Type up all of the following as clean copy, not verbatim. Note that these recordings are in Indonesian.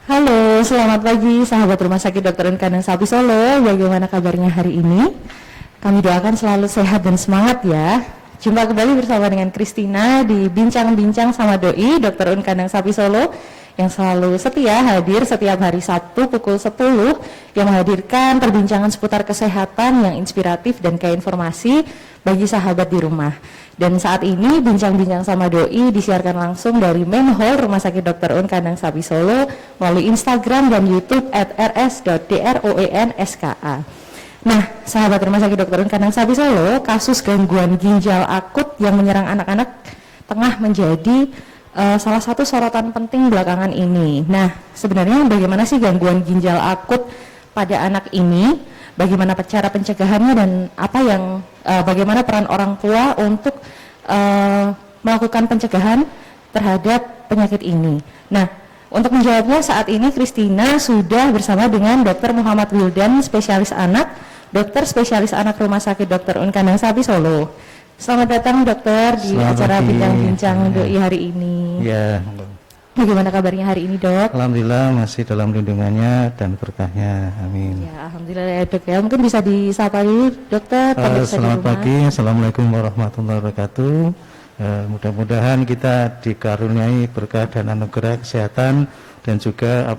Halo, selamat pagi sahabat Rumah Sakit Dr. Unkandang Sapi Solo. Bagaimana kabarnya hari ini? Kami doakan selalu sehat dan semangat ya. Jumpa kembali bersama dengan Christina di Bincang-Bincang sama Doi Dr. Unkandang Sapi Solo yang selalu setia hadir setiap hari Sabtu pukul 10 yang menghadirkan perbincangan seputar kesehatan yang inspiratif dan kaya informasi bagi sahabat di rumah. Dan saat ini Bincang-Bincang sama Doi disiarkan langsung dari main hall Rumah Sakit Dr. Unkandang Sapi Solo melalui Instagram dan YouTube @rs.droenska. Nah, sahabat Rumah Sakit Dr. Unkandang Sapi Solo, kasus gangguan ginjal akut yang menyerang anak-anak tengah menjadi salah satu sorotan penting belakangan ini. Nah, sebenarnya bagaimana sih gangguan ginjal akut pada anak ini? Bagaimana cara pencegahannya dan bagaimana peran orang tua untuk melakukan pencegahan terhadap penyakit ini? Nah, untuk menjawabnya saat ini Christina sudah bersama dengan Dr. Muhammad Wildan, spesialis anak, dokter spesialis anak Rumah Sakit Dr. Unkandang Sapi Solo. Selamat datang dokter di acara Bincang-Bincang Doi hari ini. Ya. Bagaimana kabarnya hari ini dok? Alhamdulillah masih dalam lindungannya dan berkahnya, amin. Ya alhamdulillah ya dok ya. Mungkin bisa disapa dulu dokter. Selamat pagi, assalamualaikum warahmatullahi wabarakatuh. Mudah-mudahan kita dikaruniai berkah dan anugerah kesehatan dan juga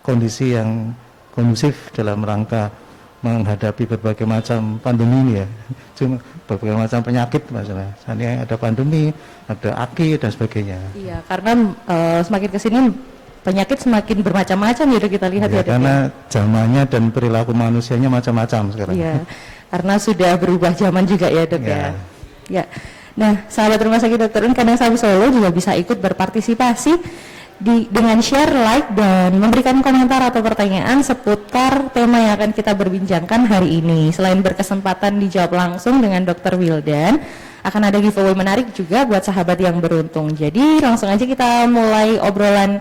kondisi yang kondusif dalam rangka menghadapi berbagai macam pandemi ini ya. Cuma berbagai macam penyakit masalah. Ini ada pandemi, ada aki dan sebagainya. Iya, karena semakin kesini penyakit semakin bermacam-macam ya dok, kita lihat ya dok. Karena zamannya dan perilaku manusianya macam-macam sekarang. Iya, karena sudah berubah zaman juga ya dok ya. Ya. Nah, sahabat Rumah Sakit Dr. Unkandang Sapi Solo juga bisa ikut berpartisipasi dengan share, like, dan memberikan komentar atau pertanyaan seputar tema yang akan kita berbincangkan hari ini. Selain berkesempatan dijawab langsung dengan Dr. Wildan, akan ada giveaway menarik juga buat sahabat yang beruntung. Jadi langsung aja kita mulai obrolan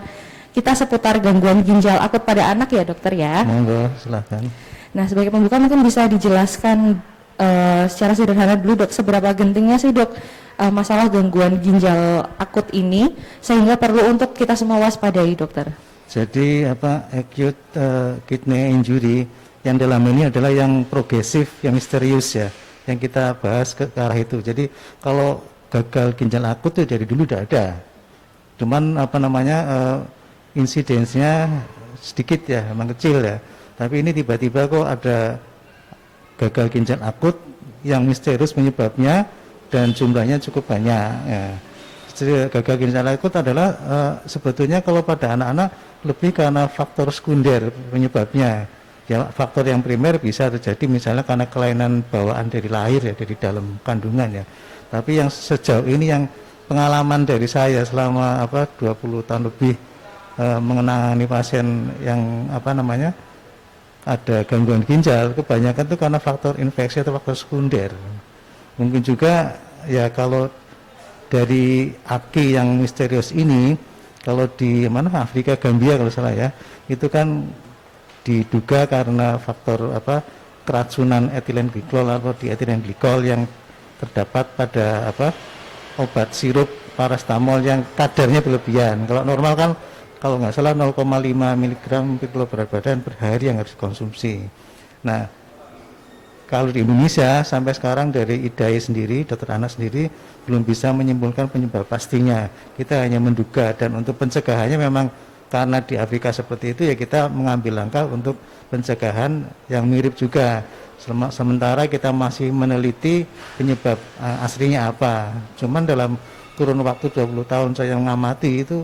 kita seputar gangguan ginjal akut pada anak ya dokter ya. Monggo, silahkan. Nah, sebagai pembuka mungkin bisa dijelaskan secara sederhana dulu dok, seberapa gentingnya sih dok masalah gangguan ginjal akut ini sehingga perlu untuk kita semua waspadai dokter. Jadi acute kidney injury yang dalam ini adalah yang progresif, yang misterius ya, yang kita bahas ke arah itu. Jadi kalau gagal ginjal akut itu dari dulu sudah ada, cuman insidensinya sedikit ya, memang kecil ya. Tapi ini tiba-tiba kok ada gagal ginjal akut yang misterius penyebabnya dan jumlahnya cukup banyak ya. Jadi gagal ginjal akut adalah sebetulnya kalau pada anak-anak lebih karena faktor sekunder penyebabnya ya. Faktor yang primer bisa terjadi misalnya karena kelainan bawaan dari lahir ya, dari dalam kandungan ya. Tapi yang sejauh ini yang pengalaman dari saya selama 20 tahun lebih mengenangani pasien yang ada gangguan ginjal, kebanyakan itu karena faktor infeksi atau faktor sekunder. Mungkin juga ya kalau dari aki yang misterius ini, kalau di Afrika Gambia kalau salah ya, itu kan diduga karena faktor keracunan etilen glikol atau dietilen glikol yang terdapat pada obat sirup paracetamol yang kadarnya berlebihan. Kalau normal kan kalau nggak salah 0,5 mg per kilo berat badan per hari yang harus dikonsumsi. Nah, kalau di Indonesia sampai sekarang dari IDAI sendiri, dokter anak sendiri belum bisa menyimpulkan penyebab pastinya. Kita hanya menduga, dan untuk pencegahannya memang karena di Afrika seperti itu ya kita mengambil langkah untuk pencegahan yang mirip juga. Sementara kita masih meneliti penyebab aslinya apa. Cuman dalam kurun waktu 20 tahun saya mengamati itu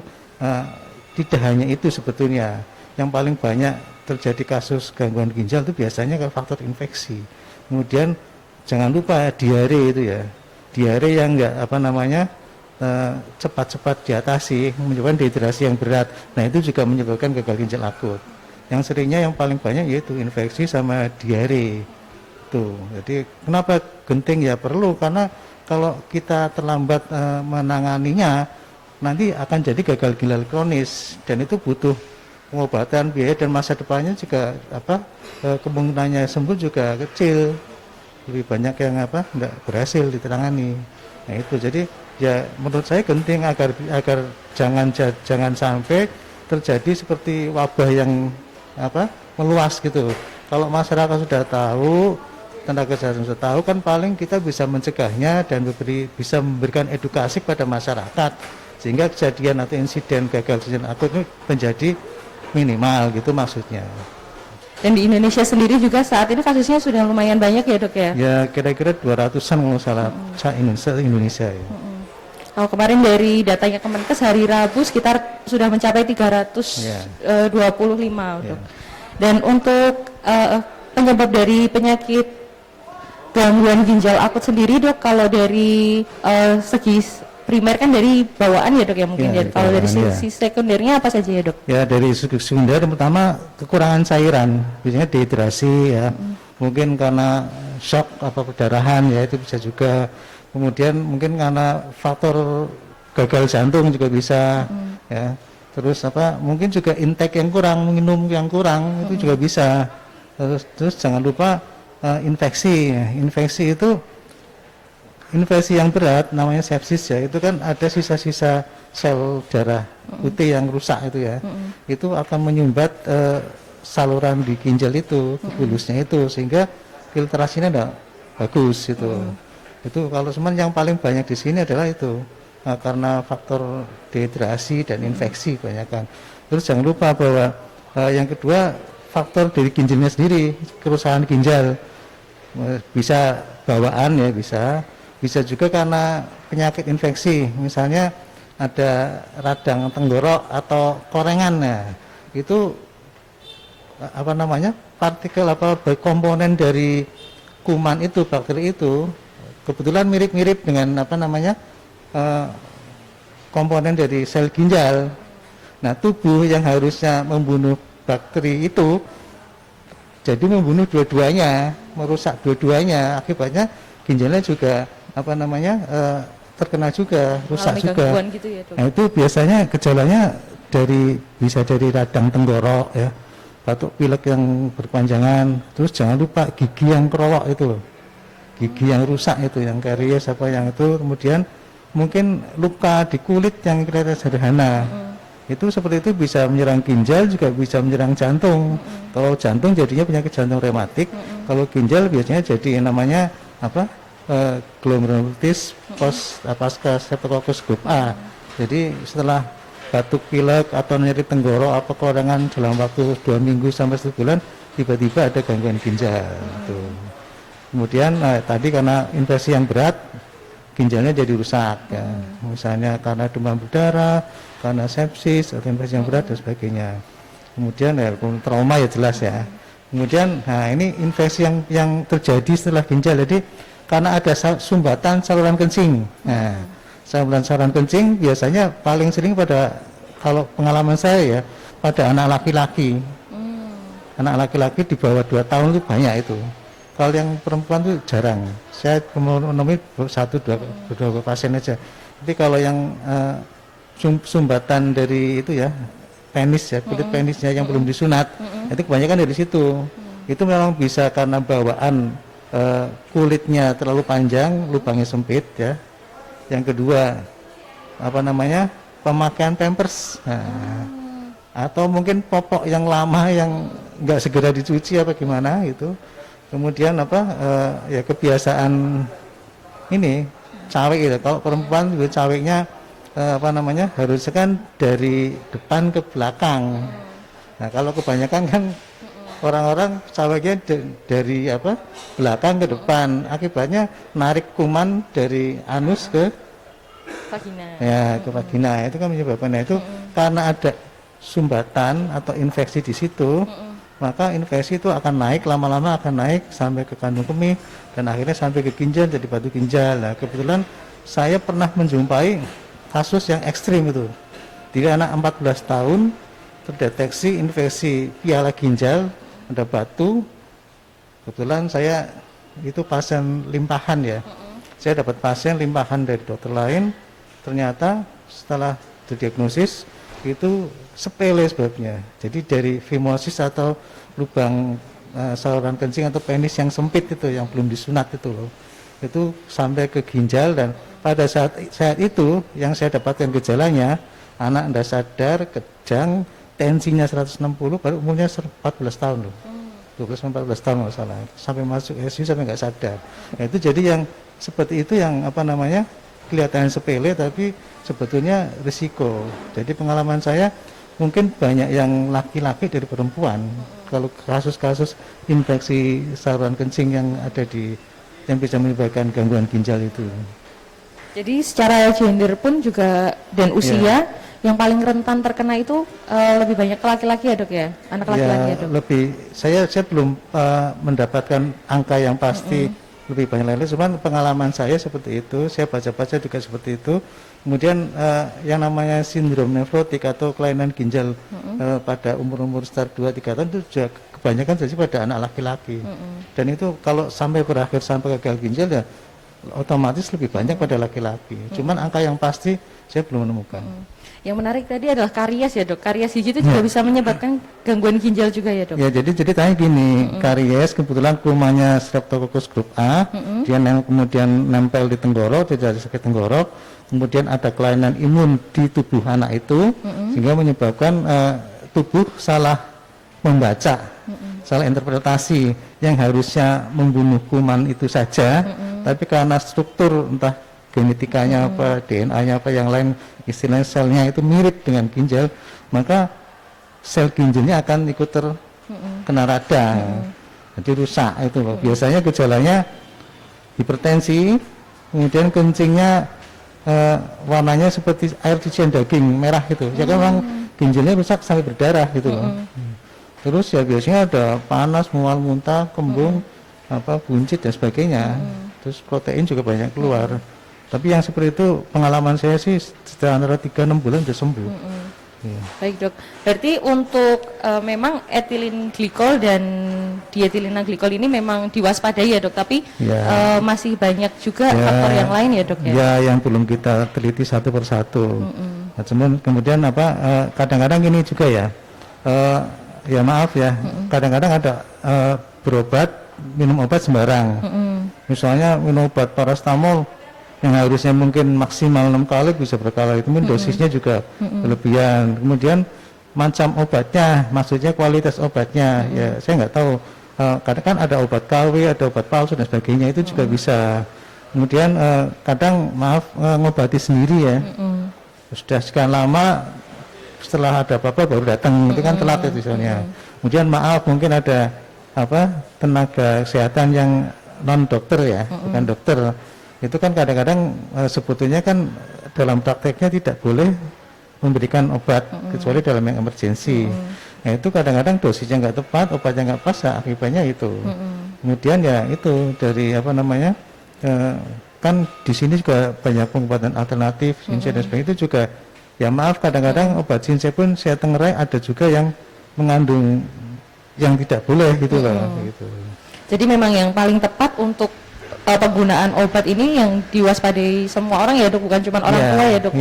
tidak hanya itu sebetulnya. Yang paling banyak terjadi kasus gangguan ginjal itu biasanya ke faktor infeksi. Kemudian jangan lupa diare itu ya. Diare yang enggak cepat-cepat diatasi menyebabkan dehidrasi yang berat. Nah, itu juga menyebabkan gagal ginjal akut. Yang seringnya yang paling banyak yaitu infeksi sama diare. Tuh. Jadi kenapa genting ya perlu, karena kalau kita terlambat menanganinya nanti akan jadi gagal ginjal kronis, dan itu butuh pengobatan, biaya, dan masa depannya juga kemungkinannya sembuh juga kecil. Lebih banyak yang enggak berhasil ditangani. Nah itu, jadi ya menurut saya penting agar jangan sampai terjadi seperti wabah yang meluas gitu. Kalau masyarakat sudah tahu, tenaga kesehatan sudah tahu, kan paling kita bisa mencegahnya dan bisa memberikan edukasi pada masyarakat sehingga kejadian atau insiden gagal ginjal akut ini menjadi minimal gitu maksudnya. Dan di Indonesia sendiri juga saat ini kasusnya sudah lumayan banyak ya dok ya? Ya kira-kira 200-an kalau salah Indonesia ya. Kalau kemarin dari datanya Kemenkes hari Rabu sekitar sudah mencapai 325 dok. Dan untuk penyebab dari penyakit gangguan ginjal akut sendiri dok, kalau dari segi primer kan dari bawaan ya dok ya mungkin ya. Kalau dari sisi sekundernya apa saja ya dok? Ya dari segi sekunder pertama kekurangan cairan, biasanya dehidrasi ya. Mungkin karena shock apa perdarahan ya itu bisa juga. Kemudian mungkin karena faktor gagal jantung juga bisa ya. Terus mungkin juga intake yang kurang, minum yang kurang itu juga bisa. Terus jangan lupa infeksi. Infeksi itu infeksi yang berat namanya sepsis ya. Itu kan ada sisa-sisa sel darah putih yang rusak itu ya. Itu akan menyumbat saluran di ginjal itu, tubulusnya itu sehingga filtrasinya tidak bagus itu. Itu kalau cuman yang paling banyak di sini adalah itu karena faktor dehidrasi dan infeksi banyak kan. Terus jangan lupa bahwa yang kedua faktor dari ginjalnya sendiri, kerusakan ginjal bisa bawaan ya bisa juga karena penyakit infeksi, misalnya ada radang tenggorok atau korengan ya. Itu partikel komponen dari kuman itu, bakteri itu kebetulan mirip-mirip dengan komponen dari sel ginjal. Nah, tubuh yang harusnya membunuh bakteri itu jadi membunuh dua-duanya, merusak dua-duanya. Akibatnya ginjalnya juga terkena juga, rusak juga. Gitu ya, nah, itu biasanya gejalanya bisa dari radang tenggorok ya, batuk pilek yang berpanjangan. Terus jangan lupa gigi yang kerowok itu loh. Gigi yang rusak itu, yang karies yang itu, kemudian mungkin luka di kulit yang kelihatan sederhana. Itu seperti itu bisa menyerang ginjal, juga bisa menyerang jantung. Kalau jantung jadinya penyakit jantung rematik, kalau ginjal biasanya jadi namanya glomerulitis pasca Streptococcus grup A. Jadi setelah batuk pilek atau nyeri tenggorok apa korengan dalam waktu 2 minggu sampai 1 bulan, tiba-tiba ada gangguan ginjal. Kemudian tadi karena infeksi yang berat, ginjalnya jadi rusak ya. Misalnya karena demam berdarah, karena sepsis atau infeksi yang berat dan sebagainya. Kemudian trauma ya jelas ya. Kemudian ini infeksi yang terjadi setelah ginjal. Jadi karena ada sumbatan saluran kencing. Nah, saluran kencing biasanya paling sering kalau pengalaman saya ya pada anak laki-laki. Anak laki-laki di bawah 2 tahun itu banyak itu. Kalau yang perempuan itu jarang. Saya menemui 1-2 pasien aja. Tapi kalau yang sumbatan dari itu ya, penis ya, kulit penisnya yang belum disunat, itu kebanyakan dari situ. Itu memang bisa karena bawaan kulitnya terlalu panjang, lubangnya sempit ya. Yang kedua pemakaian pampers. Atau mungkin popok yang lama yang nggak segera dicuci apa gimana gitu. Kemudian ya kebiasaan ini cawek gitu. Kalau perempuan juga caweknya harusnya kan dari depan ke belakang. Nah, kalau kebanyakan kan orang-orang caweknya dari belakang ke depan. Akibatnya narik kuman dari anus ke vagina. Ya, ke vagina. Itu kan menyebabkan itu karena ada sumbatan atau infeksi di situ. Maka infeksi itu akan naik, lama-lama akan naik sampai ke kandung kemih dan akhirnya sampai ke ginjal, jadi batu ginjal. Nah, kebetulan saya pernah menjumpai kasus yang ekstrim itu. Di anak 14 tahun terdeteksi infeksi piala ginjal, ada batu. Kebetulan saya itu pasien limpahan ya. Saya dapat pasien limpahan dari dokter lain, ternyata setelah didiagnosis itu sepele sebabnya. Jadi dari fimosis atau lubang saluran kencing atau penis yang sempit itu yang belum disunat itu loh. Itu sampai ke ginjal dan pada saat itu yang saya dapatkan gejalanya anak ndak sadar, kejang, tensinya 160, baru umurnya 14 tahun loh. 12-14 tahun nggak salah, sampai masuk ICU sampai nggak sadar. Nah, itu jadi yang seperti itu yang apa namanya kelihatan sepele tapi sebetulnya risiko. Jadi pengalaman saya mungkin banyak yang laki-laki dari perempuan. Kalau kasus-kasus infeksi saluran kencing yang ada yang bisa menyebabkan gangguan ginjal itu. Jadi secara gender pun juga dan usia yang paling rentan terkena itu lebih banyak ke laki-laki ya dok ya, anak laki-laki ya dok. Lebih saya belum mendapatkan angka yang pasti lebih banyak lagi, cuman pengalaman saya seperti itu, saya baca-baca juga seperti itu. Kemudian yang namanya sindrom nefrotik atau kelainan ginjal pada umur-umur start 2-3 tahun itu juga kebanyakan terjadi pada anak laki-laki. Dan itu kalau sampai berakhir sampai gagal ginjal ya otomatis lebih banyak pada laki-laki. Cuman angka yang pasti saya belum menemukan. Yang menarik tadi adalah karies ya dok. Karies gigi itu juga bisa menyebabkan gangguan ginjal juga ya dok. Ya jadi ceritanya gini, karies kebetulan kumannya Streptococcus grup A, dia kemudian nempel di tenggorok, terjadi sakit tenggorok, kemudian ada kelainan imun di tubuh anak itu, sehingga menyebabkan tubuh salah membaca, salah interpretasi yang harusnya membunuh kuman itu saja, tapi karena struktur entah genetikanya apa, DNA-nya apa yang lain, istilahnya selnya itu mirip dengan ginjal, maka sel ginjalnya akan ikut terkena radang, jadi rusak itu. Biasanya gejalanya hipertensi, kemudian kencingnya warnanya seperti air cucian daging merah gitu, ya kan memang ginjalnya rusak sampai berdarah gitu. Terus ya biasanya ada panas, mual, muntah, kembung, buncit dan sebagainya. Terus protein juga banyak keluar. Tapi yang seperti itu pengalaman saya sih setelah antara 3-6 bulan sudah sembuh. Ya. Baik dok, berarti untuk memang ethylene glycol dan diethylene glycol ini memang diwaspadai ya dok, tapi masih banyak juga faktor yang lain ya dok ya? Ya, yang belum kita teliti satu persatu. Nah, kemudian kadang-kadang ini juga ya, ya maaf ya, kadang-kadang ada berobat, minum obat sembarang. Misalnya minum obat paracetamol yang harusnya mungkin maksimal 6 kali bisa berkali, itu dosisnya juga berlebihan. Kemudian macam obatnya, maksudnya kualitas obatnya, ya saya nggak tahu. Kadang kan ada obat KW, ada obat palsu dan sebagainya, itu juga bisa. Kemudian kadang maaf ngobati sendiri ya, sudah sekian lama setelah ada apa-apa baru datang, itu kan telat itu misalnya. Kemudian maaf mungkin ada tenaga kesehatan yang non dokter ya, bukan dokter. Itu kan kadang-kadang sebetulnya kan dalam prakteknya tidak boleh memberikan obat kecuali dalam yang emergensi. Nah itu kadang-kadang dosisnya nggak tepat, obatnya nggak pas, akibatnya itu. Kemudian ya itu dari kan di sini juga banyak pengobatan alternatif, ginseng dan sebagainya, itu juga ya maaf kadang-kadang obat ginseng pun saya tengerai ada juga yang mengandung yang tidak boleh gitu lah. Gitu. Jadi memang yang paling tepat untuk penggunaan obat ini yang diwaspadai semua orang ya dok, bukan cuma orang tua ya dok.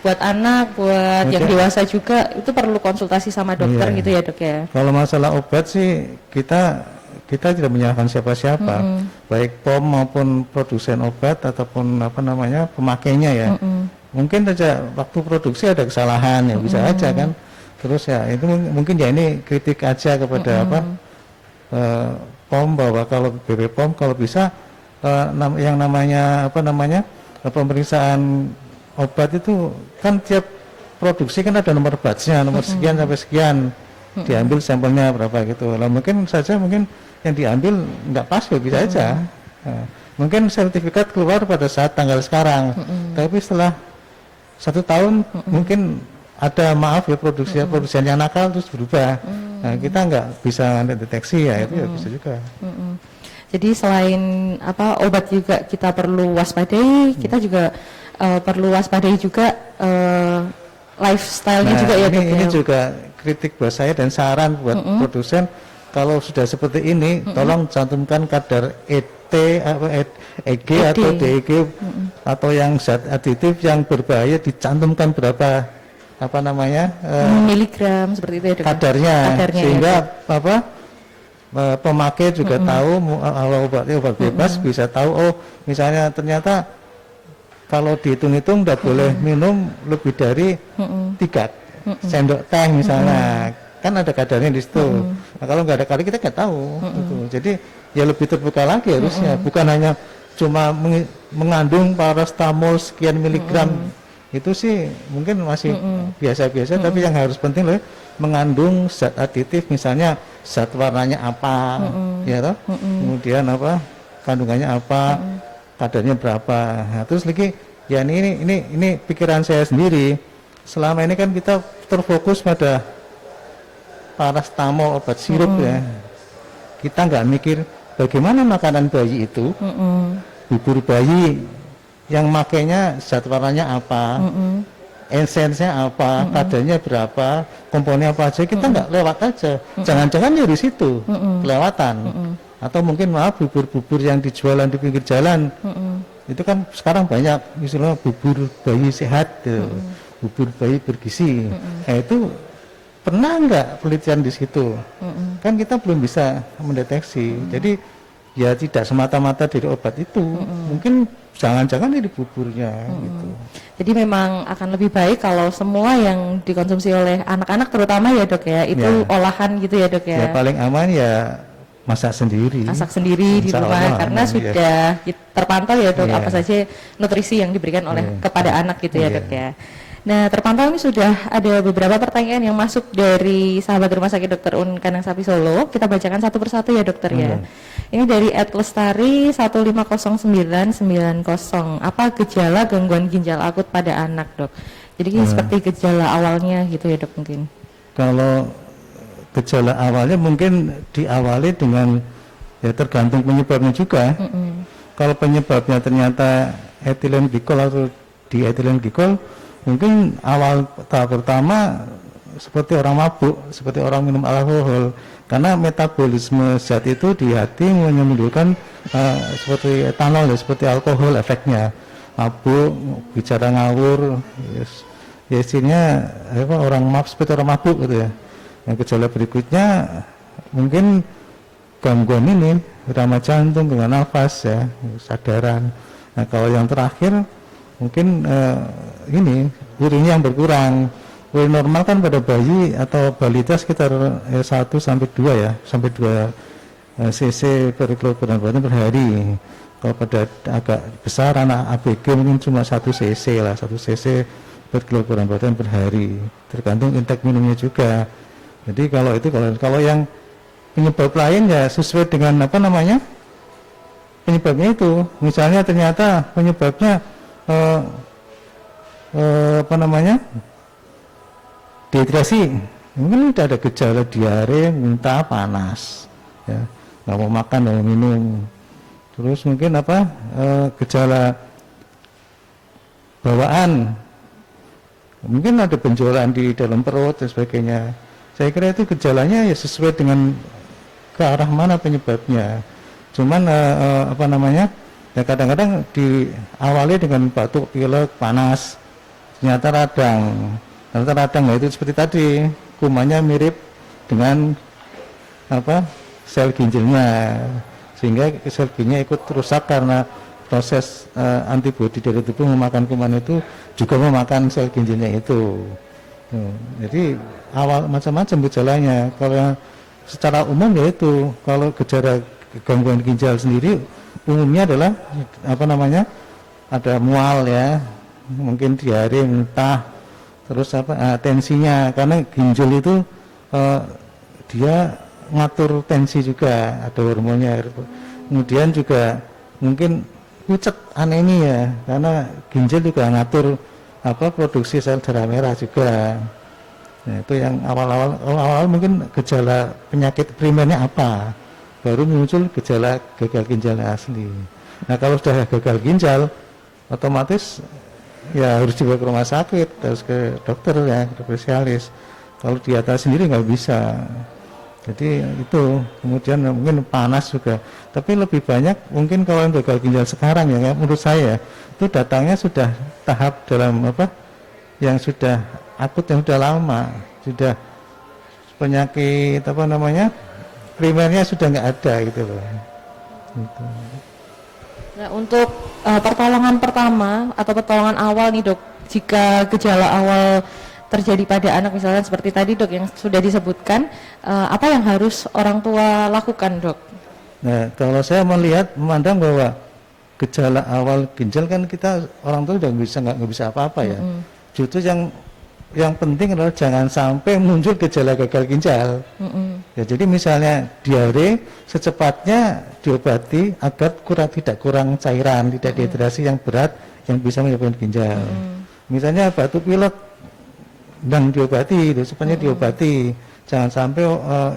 Buat anak, buat yang dewasa juga itu perlu konsultasi sama dokter gitu ya dok ya. Kalau masalah obat sih kita tidak menyalahkan siapa-siapa, baik POM maupun produsen obat ataupun pemakainya ya. Mungkin saja waktu produksi ada kesalahan ya bisa aja kan. Terus ya itu mungkin ya ini kritik aja kepada POM bahwa kalau BPOM kalau bisa yang namanya pemeriksaan obat itu kan tiap produksi kan ada nomor batchnya, nomor sekian sampai sekian diambil sampelnya berapa gitu. Lah mungkin yang diambil nggak pas ya bisa aja. Mungkin sertifikat keluar pada saat tanggal sekarang, tapi setelah 1 tahun mungkin ada produsen yang nakal terus berubah. Nah, kita nggak bisa deteksi ya itu ya bisa juga. Jadi selain obat juga kita perlu waspadai, kita juga perlu waspadai juga lifestyle-nya juga ya dok. Ini juga kritik buat saya dan saran buat produsen, kalau sudah seperti ini tolong cantumkan kadar EG atau DEG atau yang zat aditif yang berbahaya, dicantumkan berapa miligram seperti itu ya dok. Kadarnya sehingga ya, pemakai juga tahu obat bebas bisa tahu misalnya ternyata kalau dihitung-hitung nggak boleh minum lebih dari 3 sendok teh misalnya, kan ada kadarnya di situ. Nah, kalau nggak ada kadar kita nggak tahu. Gitu. Jadi ya lebih terbuka lagi harusnya, bukan hanya cuma mengandung paracetamol sekian miligram. Itu sih mungkin masih biasa-biasa, tapi yang harus penting loh mengandung zat aditif, misalnya zat warnanya apa, ya toh, kemudian apa kandungannya apa, kadarnya berapa. Nah, terus lagi ya ini pikiran saya sendiri. Selama ini kan kita terfokus pada paracetamol obat sirup ya. Kita nggak mikir bagaimana makanan bayi itu, bubur bayi yang makainya zat warnanya apa, esensnya apa, kadarnya berapa, komponennya apa aja, kita nggak lewat aja. Jangan-jangan dari situ kelewatan. Atau mungkin maaf bubur-bubur yang dijualan di pinggir jalan, itu kan sekarang banyak misalnya bubur bayi sehat, bubur bayi bergizi. Nah itu pernah nggak penelitian di situ? Kan kita belum bisa mendeteksi. Jadi ya tidak semata-mata dari obat itu, mungkin jangan-jangan dari buburnya gitu. Jadi memang akan lebih baik kalau semua yang dikonsumsi oleh anak-anak terutama ya dok ya, itu olahan gitu ya dok ya. Ya paling aman ya masak sendiri. Masak sendiri di rumah karena sudah terpantau ya dok apa saja nutrisi yang diberikan oleh kepada anak gitu ya dok ya. Nah, terpantau ini sudah ada beberapa pertanyaan yang masuk dari sahabat Rumah Sakit Dr. Un Kandang Sapi Solo. Kita bacakan satu persatu ya dokter ya. Ini dari @lestari 150990. Apa gejala gangguan ginjal akut pada anak dok? Jadi seperti gejala awalnya gitu ya dok mungkin. Kalau gejala awalnya mungkin diawali dengan ya tergantung penyebabnya juga. Kalau penyebabnya ternyata etilen glikol atau dietilen glikol, mungkin awal tahap pertama seperti orang mabuk, seperti orang minum alkohol, karena metabolisme zat itu di hati menimbulkan seperti etanol ya, seperti alkohol efeknya, mabuk, bicara ngawur, ya istilahnya orang mabuk seperti orang mabuk gitu ya. Yang gejala berikutnya mungkin gangguan ini, irama jantung, gangguan nafas ya, kesadaran. Nah kalau yang terakhir mungkin ini urinnya yang berkurang. Urin normal kan pada bayi atau balita sekitar 1 sampai 2 ya, sampai 2 cc per kilogram badan per hari. Kalau pada agak besar anak ABG mungkin cuma 1 cc lah, 1 cc per kilogram badan per hari. Tergantung intake minumnya juga. Jadi kalau itu kalau yang penyebab lain ya sesuai dengan apa namanya penyebabnya itu. Misalnya ternyata penyebabnya apa namanya dehidrasi, mungkin tidak ada gejala diare, muntah, panas, ya, nggak mau makan, nggak mau minum. Terus mungkin apa gejala bawaan, mungkin ada benjolan di dalam perut dan sebagainya. Saya kira itu gejalanya ya sesuai dengan ke arah mana penyebabnya. Cuman apa namanya? Ya kadang-kadang diawali dengan batuk, pilek, panas, ternyata radang, ya itu seperti tadi kumannya mirip dengan apa sel ginjalnya, sehingga sel ginjalnya ikut rusak karena proses antibodi dari tubuh memakan kuman itu juga memakan sel ginjalnya itu. Jadi awal macam-macam gejalanya. Kalau yang secara umum yaitu kalau gejala gangguan ginjal sendiri umumnya adalah apa namanya ada mual ya, mungkin diare, muntah, terus apa tensinya, karena ginjal itu dia ngatur tensi juga, ada hormonnya. Kemudian juga mungkin pucat anemia karena ginjal juga ngatur apa produksi sel darah merah juga. Nah, itu yang awal-awal mungkin gejala penyakit primernya apa, baru muncul gejala gagal ginjal asli. Nah kalau sudah gagal ginjal otomatis ya harus dibawa ke rumah sakit, harus ke dokter ya, ke spesialis. Kalau di atas sendiri nggak bisa. Jadi itu kemudian mungkin panas juga. Tapi lebih banyak mungkin kalau yang gagal ginjal sekarang ya, menurut saya itu datangnya sudah tahap dalam apa yang sudah akut, yang sudah lama, sudah penyakit apa namanya primernya sudah nggak ada gitu loh. Gitu. Nah untuk pertolongan pertama atau pertolongan awal nih dok, jika gejala awal terjadi pada anak misalnya seperti tadi dok yang sudah disebutkan, apa yang harus orang tua lakukan dok? Nah, kalau saya memandang bahwa gejala awal ginjal kan kita orang tua udah nggak bisa apa-apa ya. Justru yang penting adalah jangan sampai muncul gejala gagal ginjal. Ya, jadi misalnya diare secepatnya diobati agar tidak kurang cairan, tidak dehidrasi yang berat yang bisa menyebabkan ginjal. Misalnya batuk pilek dan diobati, secepatnya diobati. Jangan sampai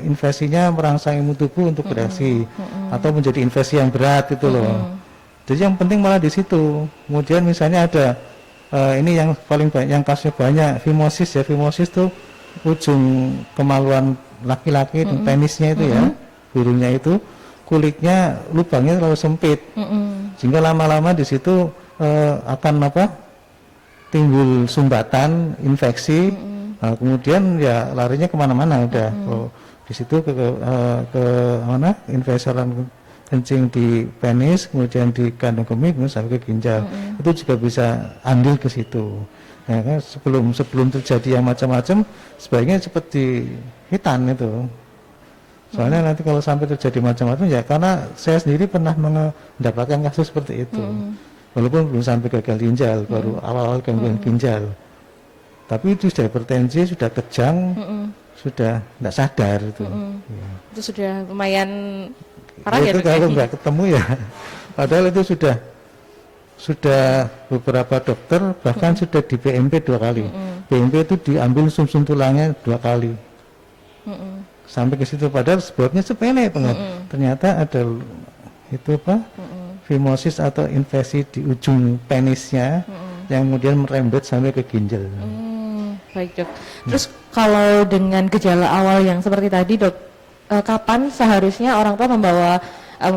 infeksinya merangsang imun tubuh untuk bereaksi atau menjadi infeksi yang berat itu loh. Jadi yang penting malah di situ. Kemudian misalnya ada ini yang paling banyak, yang kasusnya banyak, fimosis ya. Fimosis tuh ujung kemaluan laki-laki, penisnya itu ya, birunya itu, kulitnya lubangnya terlalu sempit, sehingga lama-lama di situ akan timbul sumbatan, infeksi, kemudian ya larinya kemana-mana udah. Di situ ke mana? Infeksi kencing di penis, kemudian di kandung kemih, kemudian sampai ke ginjal. Itu juga bisa andil ke situ. Nah, kan sebelum terjadi yang macam-macam, sebaiknya seperti hitan itu. Soalnya nanti kalau sampai terjadi macam-macam ya, karena saya sendiri pernah mendapatkan kasus seperti itu. Walaupun belum sampai gagal ginjal, baru awal-awal gangguan ginjal. Tapi itu sudah hipertensi, sudah kejang, sudah tidak sadar itu. Ya. Itu sudah lumayan parah itu ya, kalau nggak ketemu ya, padahal itu sudah beberapa dokter bahkan sudah di BMP 2 kali. BMP itu diambil sumsum tulangnya 2 kali. Sampai ke situ, padahal sebabnya sepele banget. Ternyata ada itu fimosis atau infeksi di ujung penisnya yang kemudian merembet sampai ke ginjal. Baik dok. Terus kalau dengan gejala awal yang seperti tadi dok, kapan seharusnya orang tua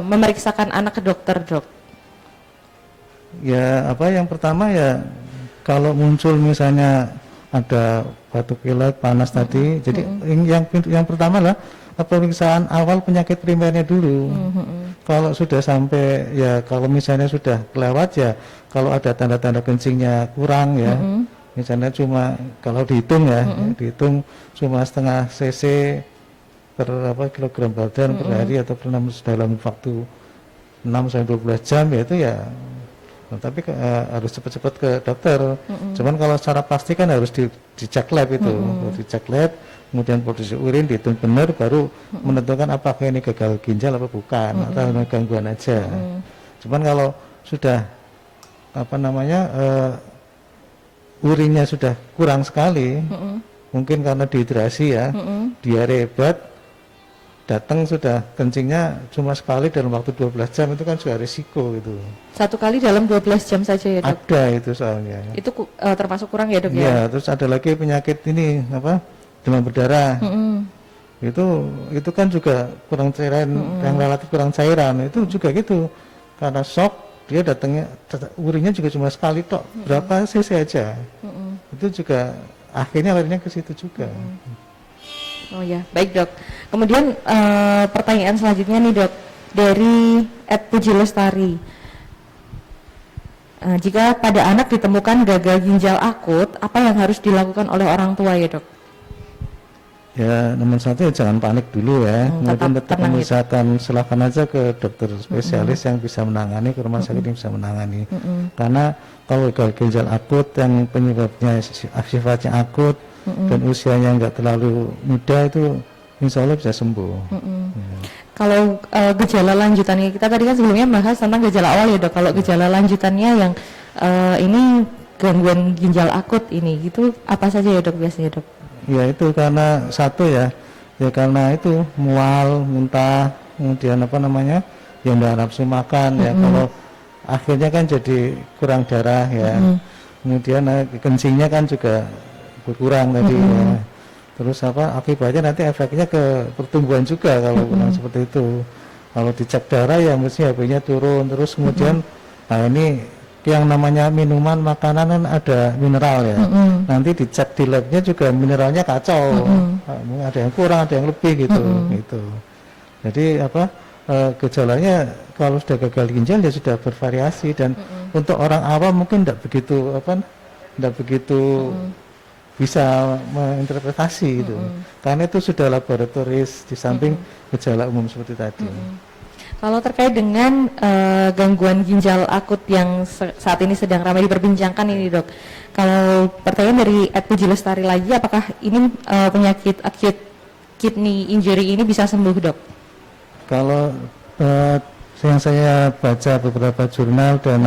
memeriksakan anak ke dokter dok? Ya yang pertama ya kalau muncul misalnya ada batuk pilek, panas tadi, jadi yang pertama lah pemeriksaan awal penyakit primernya dulu. Kalau sudah sampai ya, kalau misalnya sudah kelewat ya, kalau ada tanda-tanda kencingnya kurang ya, misalnya cuma kalau dihitung ya, dihitung cuma setengah cc per kilogram badan per hari atau dalam waktu 6-12 jam ya itu ya. Nah, tapi harus cepat-cepat ke dokter. Cuman kalau secara pasti kan harus dicek lab itu, dicek lab, kemudian produksi urin dihitung benar, baru menentukan apakah ini gagal ginjal apa bukan, atau gangguan aja. Cuman kalau sudah urinnya sudah kurang sekali, mungkin karena dehidrasi ya, diare hebat, datang sudah kencingnya cuma sekali dalam waktu 12 jam, itu kan juga risiko gitu. Satu kali dalam 12 jam saja ya dok? Ada itu soalnya. Itu termasuk kurang ya dok ya? Iya, terus ada lagi penyakit ini demam berdarah. Itu kan juga kurang cairan, yang relatif kurang cairan, itu juga gitu. Karena shock, dia datangnya urinnya juga cuma sekali tok, berapa cc aja. Itu juga akhirnya larinya ke situ juga. Oh ya, baik dok. Kemudian pertanyaan selanjutnya nih dok, dari Puji Lestari. Jika pada anak ditemukan gagal ginjal akut, apa yang harus dilakukan oleh orang tua ya dok? Ya, nomor satu ya jangan panik dulu ya. Kemudian tetap mengusahakan, silahkan aja ke dokter spesialis yang bisa menangani, ke rumah sakit yang bisa menangani. Karena kalau gagal ginjal akut yang penyebabnya sifatnya akut dan usianya nggak terlalu muda, itu insya Allah bisa sembuh. Kalau gejala lanjutannya, kita tadi kan sebelumnya bahas tentang gejala awal ya dok. Kalau gejala lanjutannya yang ini gangguan ginjal akut ini, gitu apa saja ya dok biasanya dok? Ya itu karena satu ya karena itu mual, muntah, kemudian yang nggak nafsu makan ya. Kalau akhirnya kan jadi kurang darah ya. Kemudian kencingnya kan juga berkurang tadi ya. Terus akibatnya nanti efeknya ke pertumbuhan juga kalau kurang seperti itu. Kalau dicek darah ya mesti HB-nya turun. Terus kemudian ini yang namanya minuman, makanan kan ada mineral ya. Nanti dicek di labnya juga mineralnya kacau. Ada yang kurang, ada yang lebih gitu. Gitu. Jadi gejalanya kalau sudah gagal ginjal ya sudah bervariasi, dan untuk orang awam mungkin tidak begitu tidak begitu bisa menginterpretasi itu, karena itu sudah laboratoris di samping gejala umum seperti tadi. Kalau terkait dengan gangguan ginjal akut yang saat ini sedang ramai diperbincangkan ini dok, kalau pertanyaan dari Ed Puji Lestari lagi, apakah ini penyakit acute kidney injury ini bisa sembuh dok? Kalau yang saya baca beberapa jurnal dan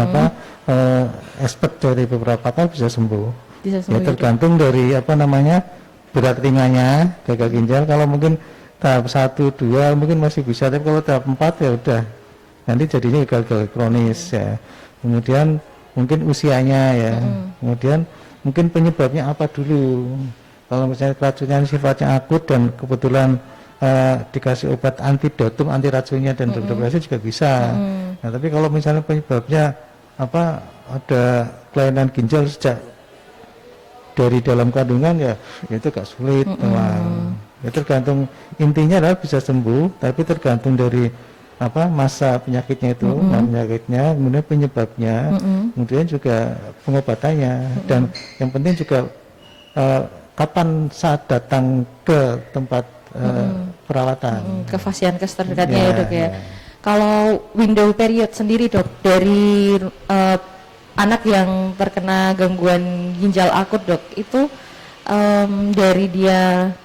expert dari beberapa pakar bisa sembuh. Bisa Ya sembuh tergantung dari berat ringannya gagal ginjal. Kalau mungkin tahap 1, 2 mungkin masih bisa, tapi kalau tahap 4 ya udah nanti jadinya gagal kronis ya. Kemudian mungkin usianya ya, kemudian mungkin penyebabnya apa dulu. Kalau misalnya keracunan sifatnya akut dan kebetulan dikasih obat antidotum, anti racunnya dan depresi juga bisa. Nah, tapi kalau misalnya penyebabnya ada kelainan ginjal sejak dari dalam kandungan ya itu agak sulit memang. Ya tergantung, intinya adalah bisa sembuh, tapi tergantung dari masa penyakitnya itu, penyakitnya, kemudian penyebabnya, kemudian juga pengobatannya, dan yang penting juga kapan saat datang ke tempat perawatan. Ke fasiankes terdekatnya ya dok ya. Kalau window period sendiri dok, dari anak yang terkena gangguan ginjal akut dok, itu dari dia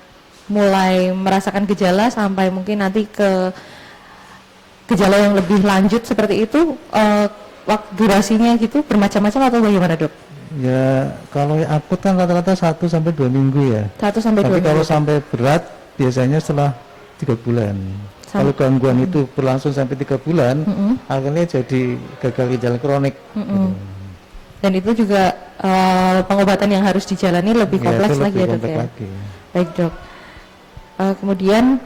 mulai merasakan gejala sampai mungkin nanti ke gejala yang lebih lanjut seperti itu, waktu durasinya gitu bermacam-macam atau bagaimana dok? Ya kalau akut kan rata-rata 1 sampai 2 minggu ya. 1 sampai 2 Tapi minggu. kalau sampai berat biasanya setelah 3 bulan. Kalau gangguan itu berlangsung sampai 3 bulan, akhirnya jadi gagal ginjal kronik. Dan itu juga pengobatan yang harus dijalani lebih kompleks lagi ya dok ya. Baik dok. Kemudian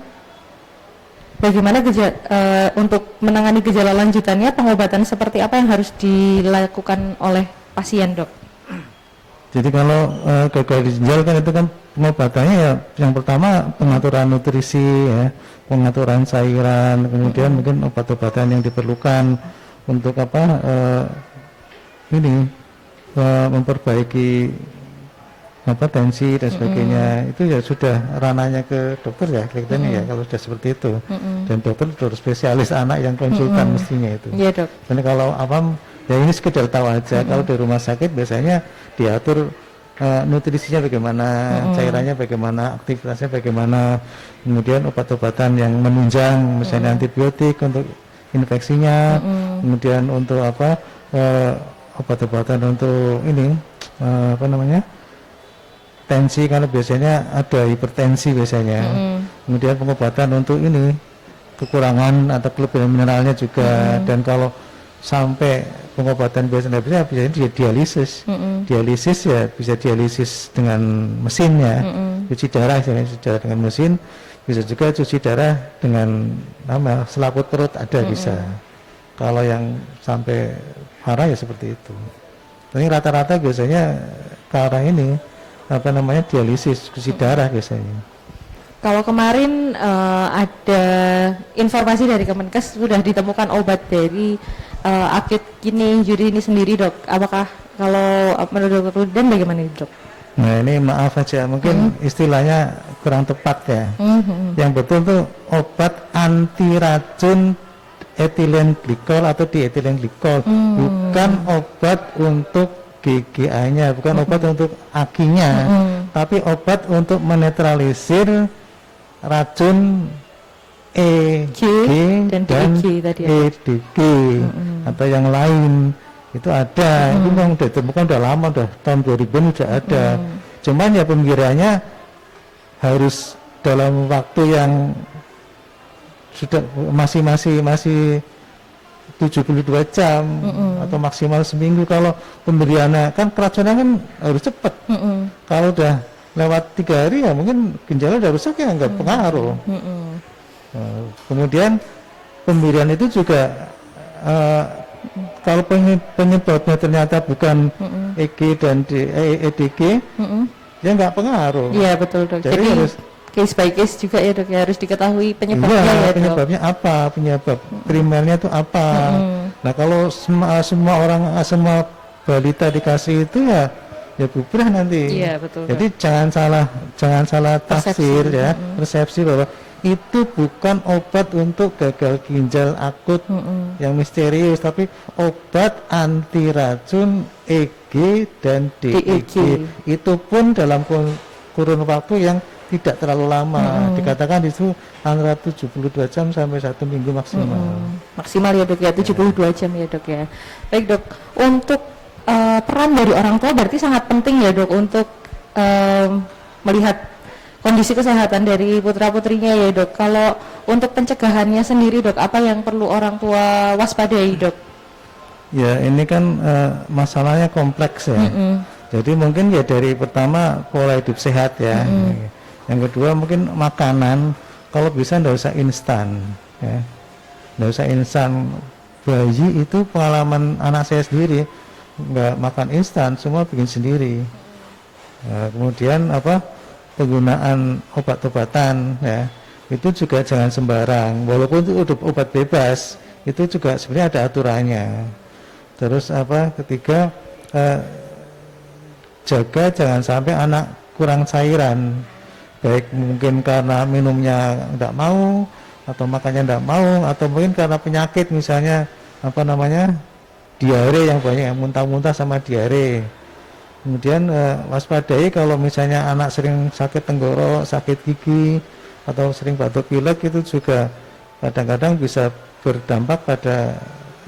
bagaimana untuk menangani gejala lanjutannya, pengobatan seperti apa yang harus dilakukan oleh pasien dok? Jadi kalau gagal ginjal kan itu kan pengobatannya ya yang pertama pengaturan nutrisi ya, pengaturan cairan, kemudian mungkin obat-obatan yang diperlukan untuk memperbaiki tensi dan sebagainya. Itu ya sudah ranahnya ke dokter ya kelihatannya ya kalau sudah seperti itu. Dan dokter spesialis anak yang konsultan mestinya itu. Iya dok. Dan kalau ya ini sekedar tahu aja. Kalau di rumah sakit biasanya diatur nutrisinya bagaimana, cairannya bagaimana, aktivitasnya bagaimana, kemudian obat-obatan yang menunjang, misalnya antibiotik untuk infeksinya, kemudian untuk obat-obatan untuk tensi, karena biasanya ada hipertensi biasanya, kemudian pengobatan untuk kekurangan atau kelebihan mineralnya juga, dan kalau sampai pengobatan biasanya dialisis. Dialisis ya bisa dialisis dengan mesin ya, cuci darah dengan mesin, bisa juga cuci darah dengan selaput perut ada bisa. Kalau yang sampai parah ya seperti itu. Tapi rata-rata biasanya ke arah ini dialisis, cuci darah biasanya. Kalau kemarin ada informasi dari Kemenkes sudah ditemukan obat dari acute kidney injury ini sendiri dok. Apakah kalau menurut Dr. Dan bagaimana dok? Nah ini maaf aja mungkin istilahnya kurang tepat ya. Yang betul tuh obat anti racun etilen glikol atau dietilen glikol, bukan obat untuk GGA-nya, bukan obat untuk akinya, tapi obat untuk menetralisir racun EG dan EDG atau yang lain. Itu ada, itu memang udah ditemukan udah lama, udah tahun 2000 udah ada. Cuman ya pemikirannya harus dalam waktu yang sudah masih 72 jam atau maksimal seminggu. Kalau pemberiannya kan keracunan kan harus cepat. Kalau udah lewat 3 hari ya mungkin ginjalnya udah rusak ya nggak pengaruh. Kemudian pemberian itu juga kalau penyebabnya ternyata bukan EG dan EDG ya nggak pengaruh. Iya betul dok. Jadi harus case by case juga ya dok ya, harus diketahui penyebabnya ya dok. Penyebabnya apa, penyebab primernya itu apa. Nah kalau semua balita dikasih itu ya bubrah nanti. Iya, betul, Jadi jangan salah tafsir ya, persepsi bahwa itu bukan obat untuk gagal ginjal akut yang misterius, tapi obat anti racun EG dan DEG. Itu pun dalam kurun waktu yang tidak terlalu lama. Dikatakan itu antara 72 jam sampai 1 minggu maksimal. Maksimal ya dok ya, 72 jam ya dok ya. Baik dok, untuk peran dari orang tua berarti sangat penting ya dok untuk melihat kondisi kesehatan dari putra-putrinya ya dok. Kalau untuk pencegahannya sendiri dok, apa yang perlu orang tua waspadai dok? Ya ini kan masalahnya kompleks ya. Jadi mungkin ya dari pertama pola hidup sehat ya. Yang kedua mungkin makanan, kalau bisa nggak usah instan ya. Nggak usah instan. Bayi itu pengalaman anak saya sendiri, nggak makan instan, semua bikin sendiri. Kemudian penggunaan obat-obatan ya, itu juga jangan sembarang, walaupun itu obat bebas, itu juga sebenarnya ada aturannya. Terus ketiga, jaga jangan sampai anak kurang cairan, baik mungkin karena minumnya tidak mau atau makannya tidak mau, atau mungkin karena penyakit misalnya diare yang banyak, yang muntah-muntah sama diare. Kemudian waspadai kalau misalnya anak sering sakit tenggorok, sakit gigi, atau sering batuk pilek, itu juga kadang-kadang bisa berdampak pada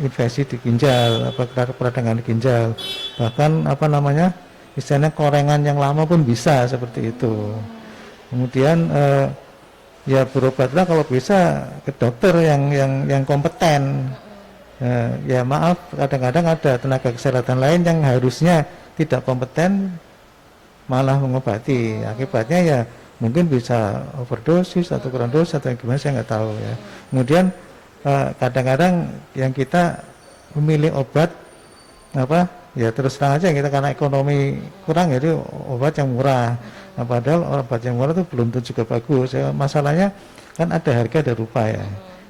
infeksi di ginjal, peradangan di ginjal. Bahkan istilahnya korengan yang lama pun bisa seperti itu. Kemudian ya berobatlah kalau bisa ke dokter yang kompeten. Ya maaf, kadang-kadang ada tenaga kesehatan lain yang harusnya tidak kompeten malah mengobati. Akibatnya ya mungkin bisa overdosis atau kurang dosis atau gimana, saya nggak tahu ya. Kemudian kadang-kadang yang kita memilih obat ya terus terang aja kita karena ekonomi kurang, jadi obat yang murah. Nah, padahal obat yang murah itu belum tentu juga bagus ya. Masalahnya kan ada harga ada rupa ya.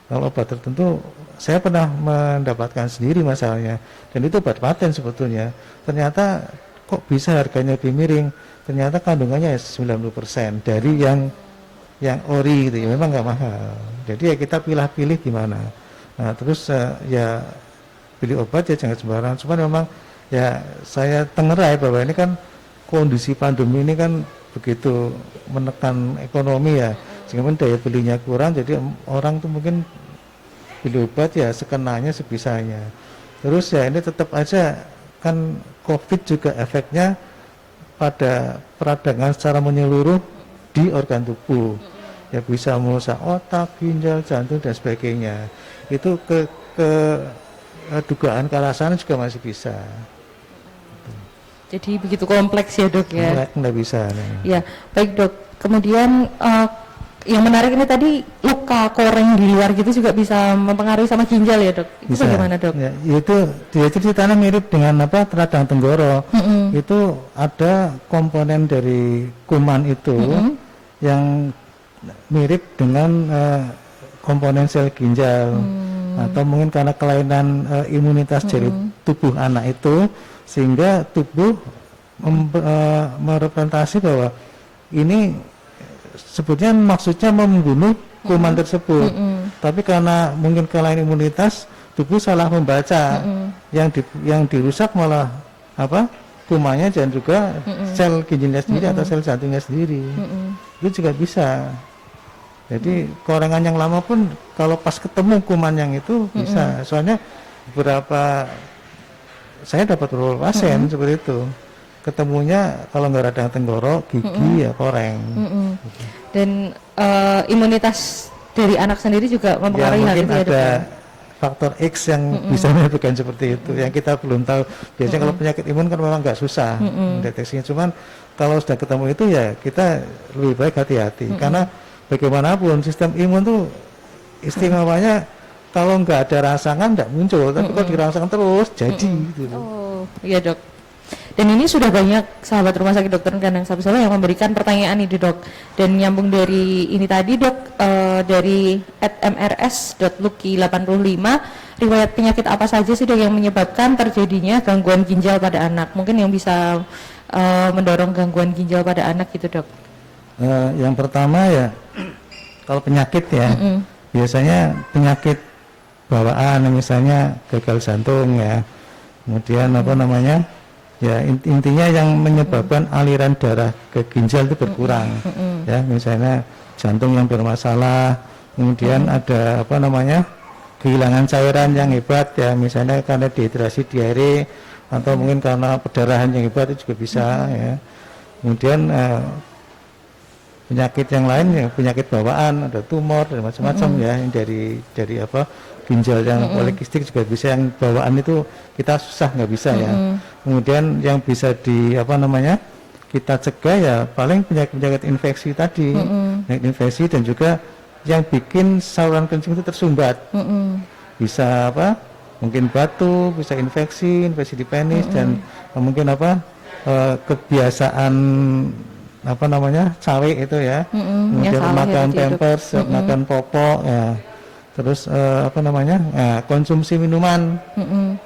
Kalau obat tertentu saya pernah mendapatkan sendiri masalahnya, dan itu obat paten sebetulnya. Ternyata kok bisa harganya lebih miring, ternyata kandungannya 90% dari yang ori gitu ya, memang nggak mahal. Jadi ya kita pilih-pilih gimana. Nah terus ya pilih obat ya jangan sembarangan. Cuman memang ya saya tengerai bahwa ini kan kondisi pandemi ini kan begitu menekan ekonomi ya, sehingga daya belinya kurang, jadi orang tuh mungkin pilih obat ya sekenanya sebisanya. Terus ya ini tetap aja kan COVID juga efeknya pada peradangan secara menyeluruh di organ tubuh. Ya bisa merusak otak, ginjal, jantung dan sebagainya. Itu dugaan ke arah sana juga masih bisa. Jadi begitu kompleks ya dok ya? Nggak bisa. Ya baik dok. Kemudian yang menarik ini tadi luka koreng di luar gitu juga bisa mempengaruhi sama ginjal ya dok? Itu bisa. Bagaimana dok? Ya, itu dia ceritanya mirip dengan radang tenggorok. Itu ada komponen dari kuman itu yang mirip dengan komponen sel ginjal, atau mungkin karena kelainan imunitas dari tubuh anak itu, sehingga tubuh merepresentasi bahwa ini sebetulnya maksudnya membunuh kuman tersebut, tapi karena mungkin kelainan imunitas tubuh salah membaca, yang dirusak malah kumannya dan juga sel ginjalnya sendiri atau sel jantungnya sendiri. Itu juga bisa. Jadi korengan yang lama pun kalau pas ketemu kuman yang itu bisa. Soalnya beberapa saya dapat beberapa pasien seperti itu. Ketemunya kalau nggak radang tenggorok, gigi ya koreng. Dan imunitas dari anak sendiri juga mempengaruhi hal itu ya dok? Ada faktor X yang bisa menyebabkan seperti itu, yang kita belum tahu. Biasanya kalau penyakit imun kan memang nggak susah mendeteksinya. Cuman kalau sudah ketemu itu ya kita lebih baik hati-hati, karena bagaimanapun sistem imun tuh istimewanya kalau nggak ada rangsangan nggak muncul, tapi kalau dirangsang terus jadi gitu. Oh iya dok. Dan ini sudah banyak sahabat Rumah Sakit Dokter Kandang Sapi Solo yang memberikan pertanyaan ini dok. Dan nyambung dari ini tadi dok, dari @mrs.lucky85, riwayat penyakit apa saja sih dok yang menyebabkan terjadinya gangguan ginjal pada anak? Mungkin yang bisa mendorong gangguan ginjal pada anak gitu dok. Yang pertama ya, kalau penyakit ya, biasanya penyakit bawaan, misalnya gagal jantung ya, kemudian apa namanya, ya intinya yang menyebabkan aliran darah ke ginjal itu berkurang, ya misalnya jantung yang bermasalah, kemudian ada apa namanya, kehilangan cairan yang hebat ya, misalnya karena dehidrasi, diare, atau mungkin karena perdarahan yang hebat itu juga bisa ya. Kemudian penyakit yang lain ya, penyakit bawaan, ada tumor dan macam-macam ya, yang dari apa, ginjal yang polikistik juga bisa, yang bawaan itu kita susah nggak bisa ya. Kemudian yang bisa di apa namanya, kita cegah ya paling penyakit infeksi tadi, penyakit infeksi, dan juga yang bikin saluran kencing itu tersumbat, bisa apa, mungkin batu, bisa infeksi di penis, dan mungkin apa, kebiasaan apa namanya, cawe itu ya, kemudian makan pampers, makan popok ya, terus apa namanya, konsumsi minuman,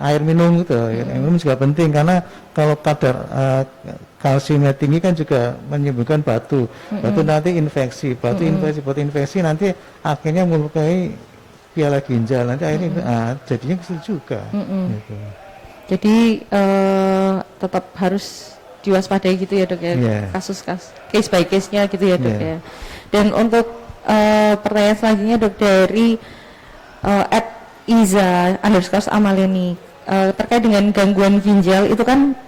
air minum gitu, air minum juga penting, karena kalau kadar kalsiumnya tinggi kan juga menyebabkan batu, batu nanti infeksi, batu infeksi nanti akhirnya melukai piala ginjal, nanti akhirnya jadinya kecil juga. Gitu. Jadi tetap harus diwaspadai gitu ya dok ya, kasus-kasus case by case-nya gitu ya dok ya. Dan untuk pertanyaan selanjutnya dok dari @iza_amaleni, terkait dengan gangguan ginjal itu kan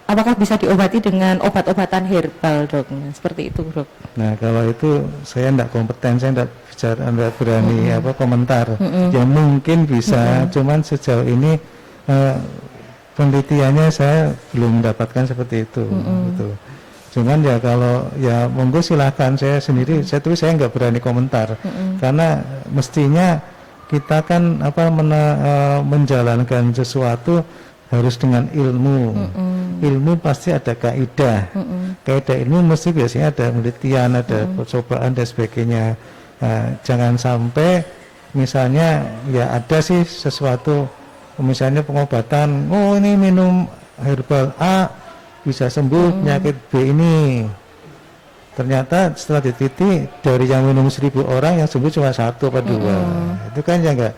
apakah bisa diobati dengan obat-obatan herbal dok? Nah, seperti itu dok. Nah kalau itu saya tidak kompeten, saya tidak bicara, tidak berani apa komentar. Ya mungkin bisa, cuman sejauh ini penelitiannya saya belum mendapatkan seperti itu. Gitu. Cuman ya kalau ya monggo silakan, saya sendiri saya nggak berani komentar, karena mestinya kita kan apa menjalankan sesuatu harus dengan ilmu. Ilmu pasti ada kaidah. Kaidah ilmu mesti biasanya ada penelitian, ada percobaan dan sebagainya. Nah, jangan sampai misalnya ya ada sih sesuatu, misalnya pengobatan, oh ini minum herbal A bisa sembuh penyakit B ini, ternyata setelah diteliti dari yang minum 1000 orang yang sembuh cuma 1 atau 2. Itu kan ya enggak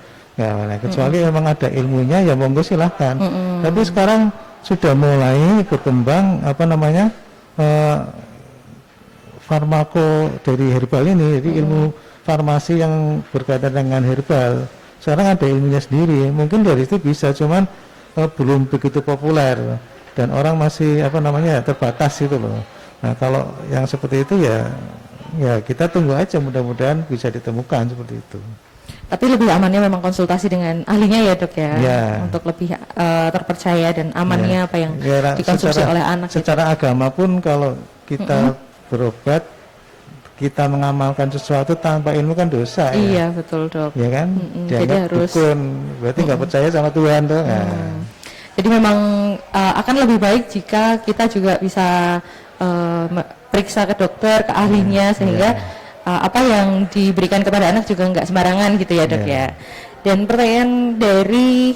kecuali memang ada ilmunya ya monggo silahkan. Tapi sekarang sudah mulai berkembang apa namanya, farmako dari herbal ini, jadi ilmu farmasi yang berkaitan dengan herbal sekarang ada ilmunya sendiri, mungkin dari itu bisa, cuman belum begitu populer dan orang masih apa namanya terbatas gitu loh. Nah kalau yang seperti itu ya kita tunggu aja, mudah-mudahan bisa ditemukan seperti itu. Tapi lebih amannya memang konsultasi dengan ahlinya ya dok ya, untuk lebih terpercaya dan amannya apa yang dikonsumsi oleh anak. Secara agama pun kalau kita berobat, kita mengamalkan sesuatu tanpa ilmu kan dosa. Iya betul dok. Ya kan? Jadi harus dukun, berarti nggak percaya sama Tuhan tuh. Jadi memang akan lebih baik jika kita juga bisa periksa ke dokter, ke ahlinya, sehingga apa yang diberikan kepada anak juga nggak sembarangan gitu ya dok ya. Dan pertanyaan dari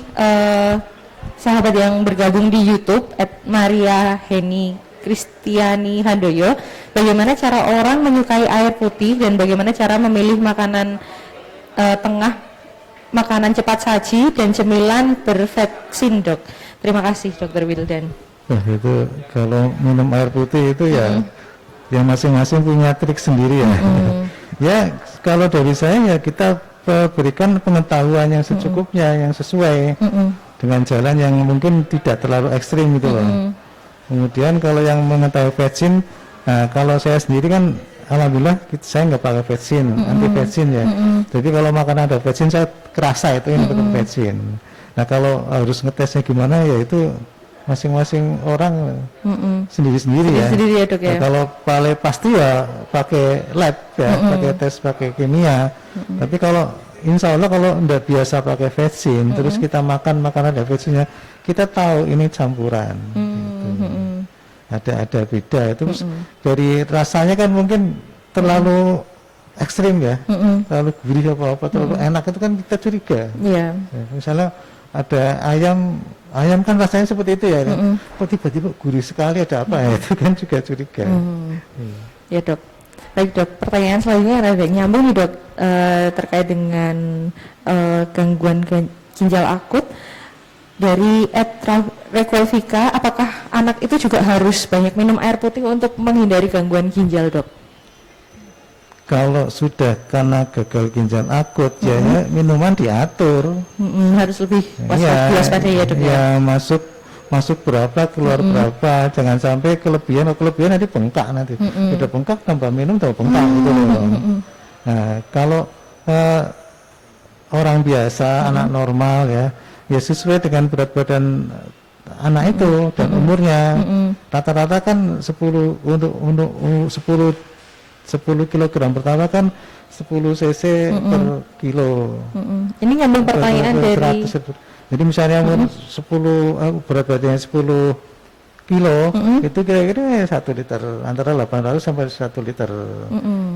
sahabat yang bergabung di YouTube @Maria Heni Kristiani Handoyo, bagaimana cara orang menyukai air putih dan bagaimana cara memilih makanan tengah, makanan cepat saji dan cemilan bervaksin dok? Terima kasih Dokter Wildan. Itu kalau minum air putih itu ya yang masing-masing punya trik sendiri ya. Ya kalau dari saya ya kita berikan pengetahuan yang secukupnya, yang sesuai dengan jalan yang mungkin tidak terlalu ekstrim gitu loh. Kemudian kalau yang mengetahui vaksin, kalau saya sendiri kan alhamdulillah saya nggak pakai vaksin, anti vaksin ya. Jadi kalau makanan ada vaksin saya kerasa itu yang pakai vaksin. Nah kalau harus ngetesnya gimana ya itu masing-masing orang sendiri-sendiri ya. Sendiri ya dok ya. Nah, kalau paling pasti ya pakai lab ya, pakai tes, pakai kimia. Tapi kalau insya Allah kalau tidak biasa pakai vaksin, terus kita makan makanan ada vaksinnya, kita tahu ini campuran. Gitu. ada beda itu. Dari rasanya kan mungkin terlalu ekstrim ya, terlalu gurih apa terlalu enak itu kan kita curiga. Iya. Ya, misalnya ada ayam kan rasanya seperti itu ya, kok tiba-tiba gurih sekali, ada apa ya, itu kan juga curiga. Ya dok. Baik dok, pertanyaan selanjutnya ada nyambung nih dok, terkait dengan gangguan ginjal akut dari Requelvika. Apakah anak itu juga harus banyak minum air putih untuk menghindari gangguan ginjal dok? Kalau sudah karena gagal ginjal akut, ya minuman diatur. Harus lebih waspada ya dok ya. Masuk berapa, keluar berapa, jangan sampai kelebihan nanti bengkak nanti. Udah bengkak tambah minum tambah bengkak gitu loh. Nah, kalau orang biasa, anak normal ya sesuai dengan berat badan anak itu dan umurnya. Rata-rata kan 10 kilogram pertama kan 10 cc per kilo. Ini nyambung pertanyaan dari 100. Jadi misalnya umur 10 berat badannya 10 kilo itu kira-kira 1 liter, antara 800 sampai 1 liter.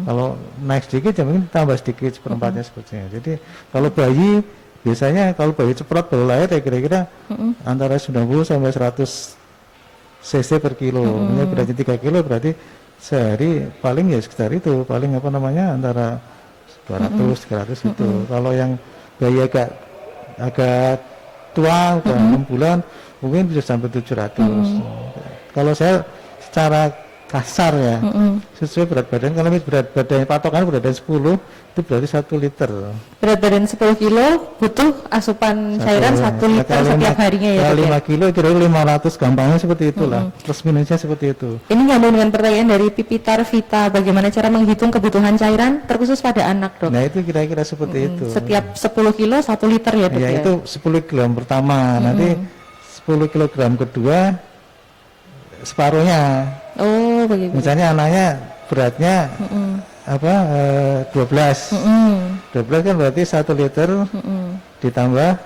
Kalau naik sedikit ya mungkin tambah sedikit seperempatnya sepertinya. Jadi kalau bayi biasanya kalau bayi ceprot baru lahir ya kira-kira antara 90 sampai 100 cc per kilo. Ini berarti 3 kilo berarti sehari paling ya sekitar itu, paling antara 200 300 itu. Kalau yang bayi agak tua udah 6 bulan mungkin bisa sampai 700. Kalau saya secara kasar ya sesuai berat badan, kalau berat badan patokan berat badan 10 itu berarti 1 liter. Berat badan 10 kilo butuh asupan cairan 1 liter setiap harinya ya. Kalau 5 kilo kira-kira 500, gampangnya seperti itulah. Plus minusnya seperti itu. Ini nyambung dengan pertanyaan dari Pipitar Vita, bagaimana cara menghitung kebutuhan cairan terkhusus pada anak dok? Nah itu kira-kira seperti itu. Setiap 10 kilo 1 liter ya dok ya? Itu 10 kg pertama, nanti 10 kg kedua separuhnya. Oh begitu. Misalnya anaknya beratnya 12 kan berarti 1 liter ditambah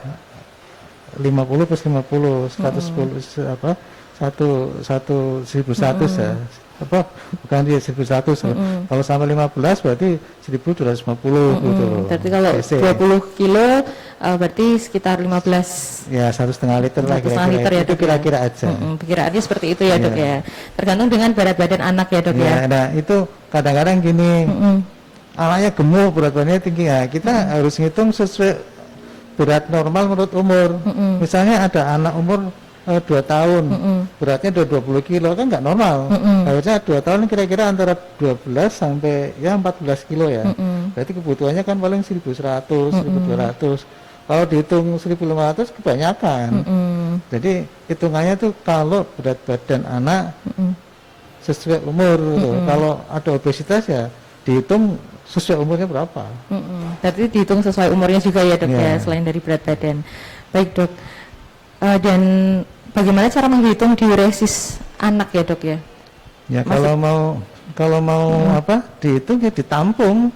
50 plus 50 110 1100 ya bukan dia 1100 kalau sampai 15 berarti 1250 gitu loh. Berarti kalau 20 kilo berarti sekitar 15 ya 1,5 liter lah kira-kira ya, itu kira-kira aja. Perkiraannya seperti itu ya dok ya, tergantung dengan berat badan anak ya dok ya. Nah itu kadang-kadang gini, anaknya gemuk berat badannya tinggi ya, kita harus ngitung sesuai berat normal menurut umur. Misalnya ada anak umur 2 tahun, beratnya udah 20 kilo kan nggak normal. Harusnya 2 tahun kira-kira antara 12 sampai ya 14 kilo ya. Berarti kebutuhannya kan paling 1100, 1200. Kalau dihitung 1500 kebanyakan. Jadi hitungannya tuh kalau berat badan anak sesuai umur. Kalau ada obesitas ya dihitung sesuai umurnya berapa. Berarti dihitung sesuai umurnya juga ya dok ya, selain dari berat badan. Baik dok. Dan bagaimana cara menghitung diuresis anak ya dok ya? Ya kalau mau dihitung ya ditampung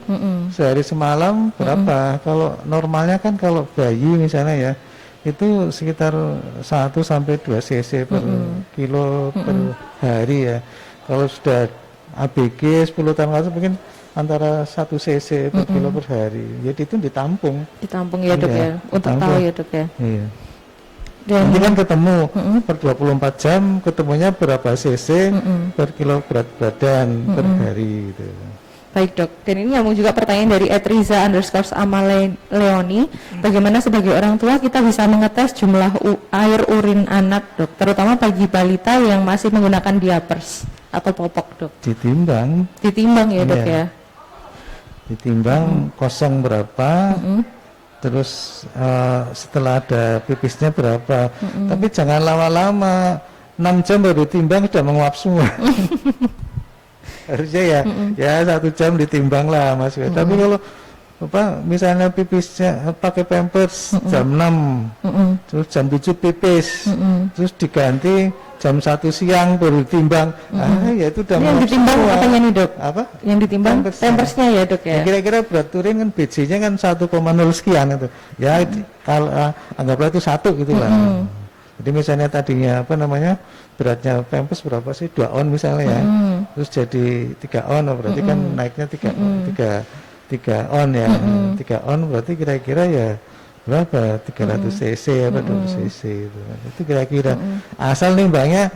sehari semalam berapa. Kalau normalnya kan kalau bayi misalnya ya itu sekitar 1 sampai 2 cc per kilo per hari ya. Kalau sudah ABG 10 tahun lalu mungkin antara 1 cc per kilo per hari. Jadi itu ditampung ya dok ya, untuk tahu ya dok ya. Iya. Nanti kan ketemu per 24 jam ketemunya berapa cc per kilo berat badan per hari gitu. Baik dok, dan ini nyambung juga pertanyaan dari @riza_amaleoni. Bagaimana sebagai orang tua kita bisa mengetes jumlah air urin anak dok, terutama bagi balita yang masih menggunakan diapers atau popok dok? Ditimbang ya dok ya. Ditimbang kosong berapa, terus setelah ada pipisnya berapa. Tapi jangan lama-lama, 6 jam baru ditimbang sudah menguap semua. Harusnya ya 1 jam ditimbang lah mas. Tapi kalau misalnya pipisnya pakai pampers jam 6 terus jam 7 pipis terus diganti jam 1 siang baru ditimbang, ya itu udah yang ditimbang apanya nih dok? Yang ditimbang pampersnya ya dok ya? Kira-kira berat urin kan BJ-nya kan 1,0 sekian itu ya, kalau anggaplah itu 1 gitu lah. Jadi misalnya tadinya apa namanya beratnya Pampers berapa sih 2 on misalnya ya, terus jadi 3 on, oh berarti kan naiknya 3 on ya, 3 on berarti kira-kira ya berapa 300 cc apa 200 cc itu kira-kira. Asal nimbangnya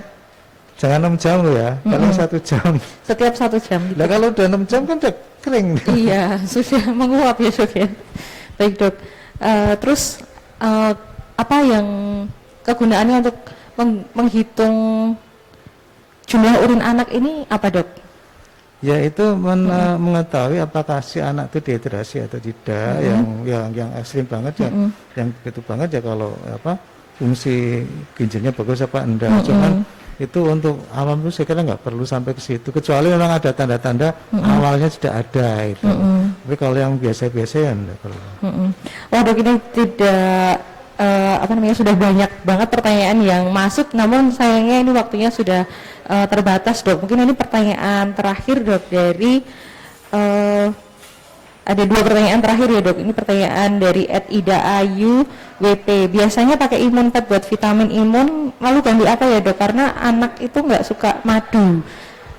jangan 6 jam loh ya, paling 1 jam. Setiap 1 jam gitu. Nah kalau udah 6 jam kan udah kering. Iya, sudah menguap ya dok ya. Baik dok. Terus apa yang kegunaannya untuk menghitung jumlah urin anak ini apa dok? Ya itu mengetahui apakah si anak itu dehidrasi atau tidak, yang ekstrim banget ya, yang begitu banget ya kalau apa fungsi ginjalnya bagus apa enggak. Cuman itu untuk awam itu saya kira nggak perlu sampai ke situ, kecuali memang ada tanda-tanda awalnya sudah ada itu. Tapi kalau yang biasa-biasa ya enggak perlu. Wah dok, ini tidak apa namanya, sudah banyak banget pertanyaan yang masuk, namun sayangnya ini waktunya sudah terbatas dok. Mungkin ini pertanyaan terakhir dok dari ada 2 pertanyaan terakhir ya dok. Ini pertanyaan dari @ida_ayu WP. Biasanya pakai imun pad buat vitamin imun, lalu ganti apa ya dok? Karena anak itu nggak suka madu,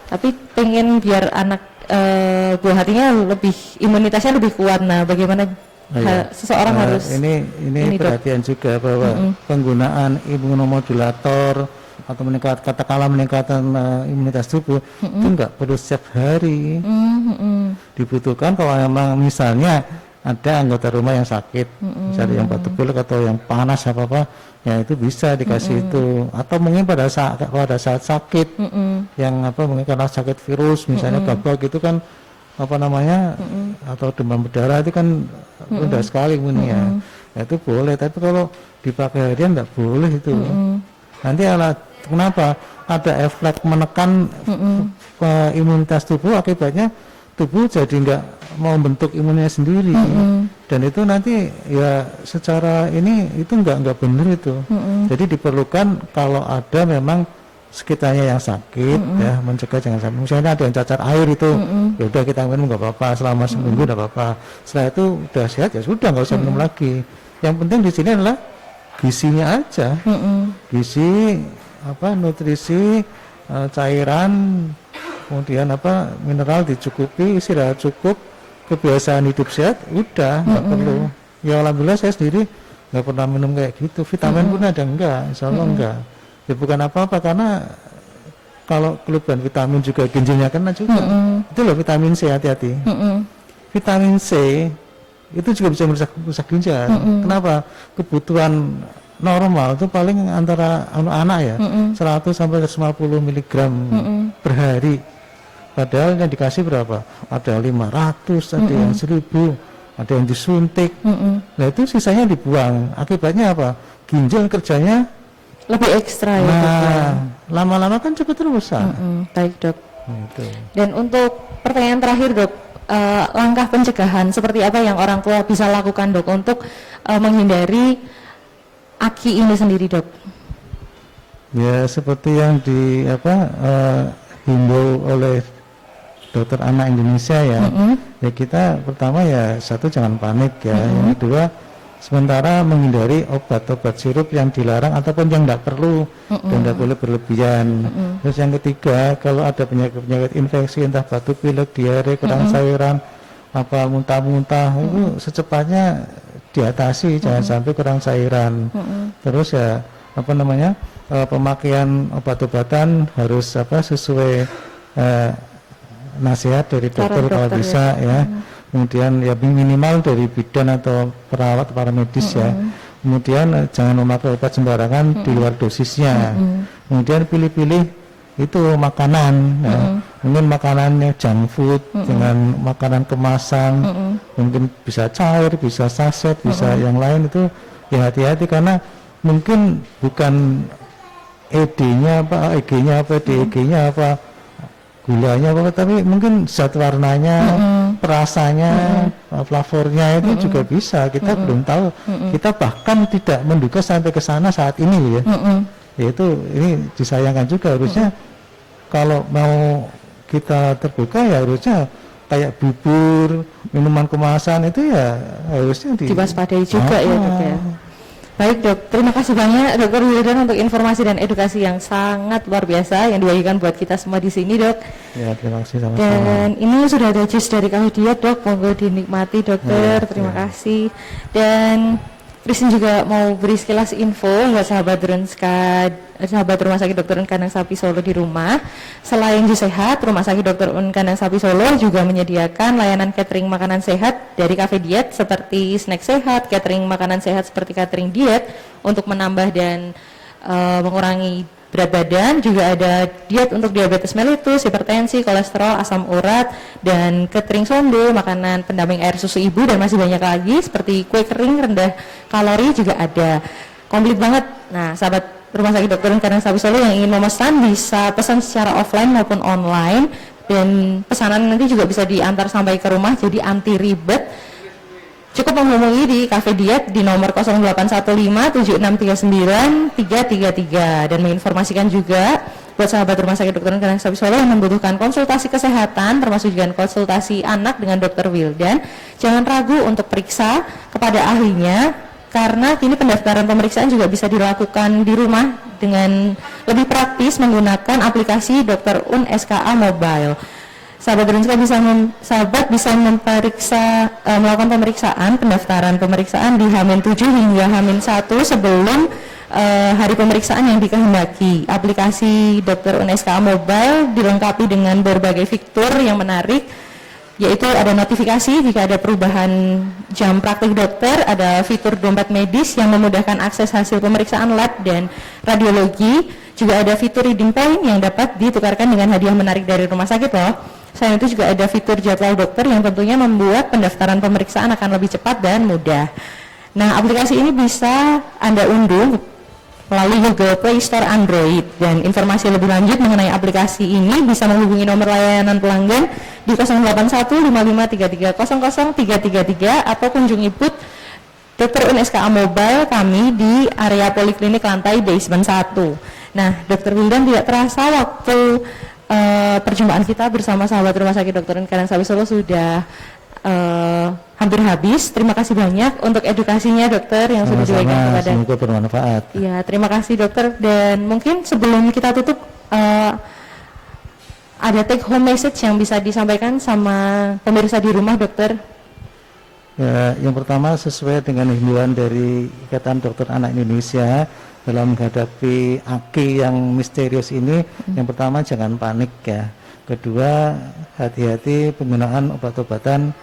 tapi pengen biar anak buah hatinya lebih, imunitasnya lebih kuat. Nah bagaimana seseorang harus ini perhatian dok juga bahwa penggunaan imunomodulator atau katakanlah meningkatkan imunitas tubuh itu enggak perlu setiap hari. Dibutuhkan kalau memang misalnya ada anggota rumah yang sakit, misalnya yang batuk pilek atau yang panas apa ya itu bisa dikasih itu, atau mungkin pada saat sakit yang apa mungkin karena sakit virus misalnya gabak gitu kan apa namanya atau demam berdarah itu kan rendah sekali imunnya, ya itu boleh. Tapi kalau dipakai harian enggak boleh itu. Nanti kenapa ada efek menekan imunitas tubuh, akibatnya tubuh jadi nggak mau bentuk imunnya sendiri, dan itu nanti ya secara ini itu nggak benar itu. Jadi diperlukan kalau ada memang sekitarnya yang sakit ya, mencegah jangan sampai misalnya ada yang cacar air itu ya udah kita minum nggak apa-apa selama seminggu nggak apa-apa, setelah itu udah sehat ya sudah nggak usah minum lagi. Yang penting di sini adalah gizinya aja, gizi apa nutrisi, cairan, kemudian apa mineral dicukupi, istirahat cukup, kebiasaan hidup sehat, udah nggak perlu. Ya alhamdulillah saya sendiri nggak pernah minum kayak gitu. Vitamin pun ada enggak, insya Allah enggak. Ya bukan apa-apa, karena kalau kelebihan vitamin juga ginjalnya kena juga. Itu loh vitamin C, hati-hati. Vitamin C itu juga bisa merusak ginjal. Kenapa? Kebutuhan normal itu paling antara anak ya 100 sampai 150 mg per hari. Padahal yang dikasih berapa? Ada 500, ada yang 1000, ada yang disuntik. Nah itu sisanya dibuang. Akibatnya apa? Ginjal kerjanya lebih ekstra ya. Nah, lama-lama kan cepat rusak. Baik dok. Gitu. Dan untuk pertanyaan terakhir dok, langkah pencegahan seperti apa yang orang tua bisa lakukan dok untuk menghindari AKI ini sendiri dok? Ya seperti yang himbau oleh Dokter Anak Indonesia ya. Ya kita pertama ya satu jangan panik ya. Yang kedua sementara menghindari obat-obat sirup yang dilarang ataupun yang tidak perlu dan tidak boleh berlebihan. Terus yang ketiga kalau ada penyakit infeksi entah batuk pilek, diare, kurang cairan, apa muntah-muntah itu secepatnya diatasi, jangan sampai kurang cairan. Terus ya apa namanya pemakaian obat-obatan harus sesuai nasihat dari dokter kalau bisa ya. Kemudian ya minimal dari bidan atau perawat paramedis ya. Kemudian jangan memakai obat sembarangan di luar dosisnya. Kemudian pilih-pilih itu makanan ya. Mungkin makanannya junk food dengan makanan kemasan, mungkin bisa cair, bisa saset, bisa yang lain itu ya hati-hati, karena mungkin bukan ED-nya apa, EG-nya apa, DEG-nya apa, gulanya apa, tapi mungkin zat warnanya, perasanya, flavornya itu juga bisa, kita belum tahu. Kita bahkan tidak menduga sampai ke sana saat ini ya. Yaitu ini disayangkan juga, harusnya kalau mau kita terbuka ya harusnya kayak bubur, minuman kemasan itu ya harusnya diwaspadai juga ya dok ya. Baik dok, terima kasih banyak Dokter Wildan untuk informasi dan edukasi yang sangat luar biasa yang dibagikan buat kita semua di sini dok. Ya, terima kasih sama-sama. Dan ini sudah ada jus dari Cafe Diet dok, monggo dinikmati dokter, terima kasih. Dan Christine juga mau beri sekilas info buat sahabat Rumah Sakit Dr. Un Kandang Sapi Solo di rumah. Selain jus sehat, Rumah Sakit Dr. Un Kandang Sapi Solo juga menyediakan layanan catering makanan sehat dari Cafe Diet seperti snack sehat, catering makanan sehat seperti catering diet untuk menambah dan mengurangi berat badan, juga ada diet untuk diabetes mellitus, hipertensi, kolesterol, asam urat, dan catering sondo, makanan pendamping air susu ibu, dan masih banyak lagi seperti kue kering rendah kalori juga ada. Komplit banget. Nah, sahabat Rumah Sakit Dr. Un Kandang Sapi Solo yang ingin memesan bisa pesan secara offline maupun online, dan pesanan nanti juga bisa diantar sampai ke rumah, jadi anti ribet. Cukup menghubungi di Cafe Diet di nomor 081576393333 dan menginformasikan juga buat sahabat Rumah Sakit Dr. Un Kandang Sapi Solo yang membutuhkan konsultasi kesehatan termasuk juga konsultasi anak dengan Dr. Wildan. Jangan ragu untuk periksa kepada ahlinya karena kini pendaftaran pemeriksaan juga bisa dilakukan di rumah dengan lebih praktis menggunakan aplikasi Dr. Un SKA Mobile. Sahabat bisa melakukan pendaftaran pemeriksaan di H-7 hingga H-1 sebelum hari pemeriksaan yang dikehendaki. Aplikasi Dr. Un SKA Mobile dilengkapi dengan berbagai fitur yang menarik, yaitu ada notifikasi jika ada perubahan jam praktik dokter, ada fitur dompet medis yang memudahkan akses hasil pemeriksaan lab dan radiologi, juga ada fitur reading point yang dapat ditukarkan dengan hadiah menarik dari rumah sakit loh. Selain itu juga ada fitur jadwal dokter yang tentunya membuat pendaftaran pemeriksaan akan lebih cepat dan mudah. Nah, aplikasi ini bisa Anda unduh melalui Google Play Store Android, dan informasi lebih lanjut mengenai aplikasi ini bisa menghubungi nomor layanan pelanggan di 081553300333 atau kunjungi booth Dr. Un SKA Mobile kami di area Poliklinik lantai basement 1. Nah, Dr. Wildan, tidak terasa waktu perjumpaan kita bersama sahabat Rumah Sakit Dr. Un Kandang Sapi Solo sudah hampir habis. Terima kasih banyak untuk edukasinya dokter yang sudah diberikan kepada. Semoga bermanfaat. Ya, terima kasih dokter. Dan mungkin sebelum kita tutup ada take home message yang bisa disampaikan sama pemirsa di rumah dokter. Ya, yang pertama sesuai dengan himbauan dari Ikatan Dokter Anak Indonesia dalam menghadapi AKI yang misterius ini, yang pertama jangan panik ya. Kedua, hati-hati penggunaan obat-obatan.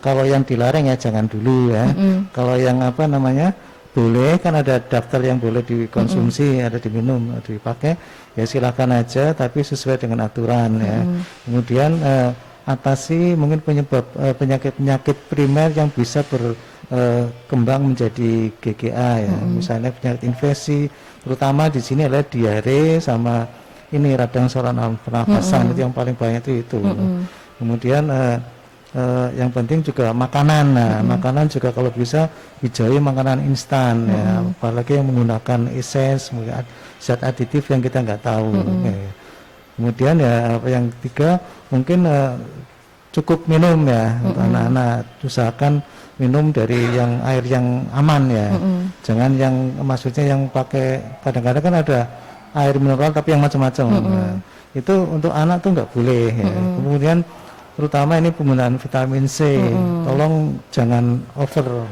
Kalau yang dilarang ya jangan dulu ya. Kalau yang boleh, kan ada daftar yang boleh dikonsumsi, ada diminum, dipakai, ya silakan aja, tapi sesuai dengan aturan ya. Kemudian atasi mungkin penyakit-penyakit primer yang bisa berkembang menjadi GGA ya. Misalnya penyakit infeksi, terutama di sini adalah diare sama ini radang saluran pernafasan, itu yang paling banyak itu. Kemudian yang penting juga makanan. Nah, makanan juga kalau bisa hijauhi makanan instan ya, apalagi yang menggunakan esens, zat aditif yang kita nggak tahu. Kemudian ya yang ketiga mungkin cukup minum ya untuk anak-anak, usahakan minum dari yang air yang aman ya. Jangan yang maksudnya yang pakai, kadang-kadang kan ada air mineral tapi yang macam-macam. Nah, itu untuk anak tuh nggak boleh ya. Kemudian terutama ini penggunaan vitamin C, tolong jangan over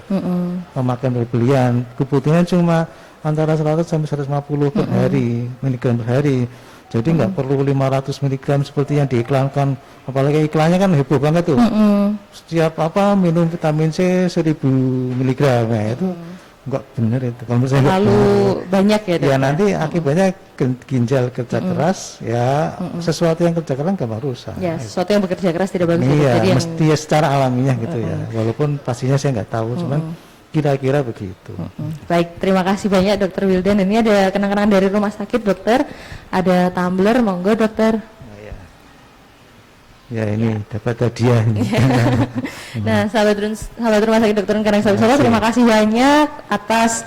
memakan berlebihan. Kebutuhannya cuma antara 100 sampai 150 per hari, miligram per hari. Jadi nggak perlu 500 mg seperti yang diiklankan, apalagi iklannya kan heboh banget tuh. Setiap minum vitamin C 1000 mg, nah itu nggak benar itu. Kalau saya terlalu banyak ya. Ya nanti akibatnya ginjal kerja keras ya, sesuatu yang kerja keras gampang rusak. Ya, sesuatu yang bekerja keras tidak bagus. Iya, jadi mesti ya secara alamiah gitu ya. Walaupun pastinya saya nggak tahu, cuman kira-kira begitu. Baik, terima kasih banyak Dokter Wildan. Ini ada kenang-kenangan dari rumah sakit dokter, ada tumbler, monggo dokter. Ya ini dapat hadiah. Nah, sahabat rumah sakit Dr. Un Kandang Sapi Solo, terima kasih banyak atas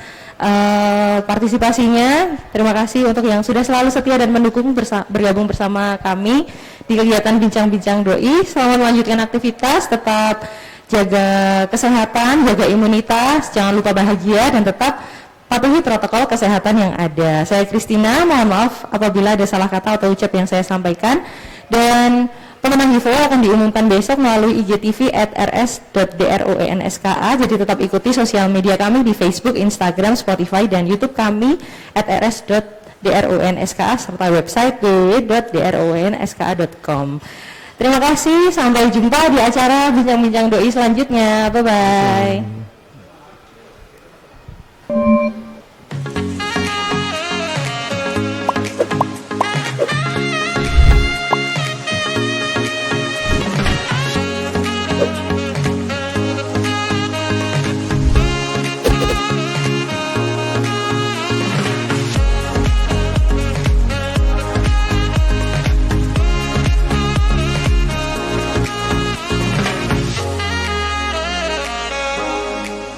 partisipasinya. Terima kasih untuk yang sudah selalu setia dan mendukung bergabung bersama kami di kegiatan Bincang-Bincang Doi. Selamat melanjutkan aktivitas, tetap jaga kesehatan, jaga imunitas, jangan lupa bahagia, dan tetap patuhi protokol kesehatan yang ada. Saya Christina, mohon maaf apabila ada salah kata atau ucap yang saya sampaikan, dan pemenang giveaway akan diumumkan besok melalui IGTV @rs.dronska. Jadi tetap ikuti sosial media kami di Facebook, Instagram, Spotify, dan YouTube kami @rs.dronska serta website www.dronska.com. Terima kasih, sampai jumpa di acara bincang-bincang doi selanjutnya. Bye-bye.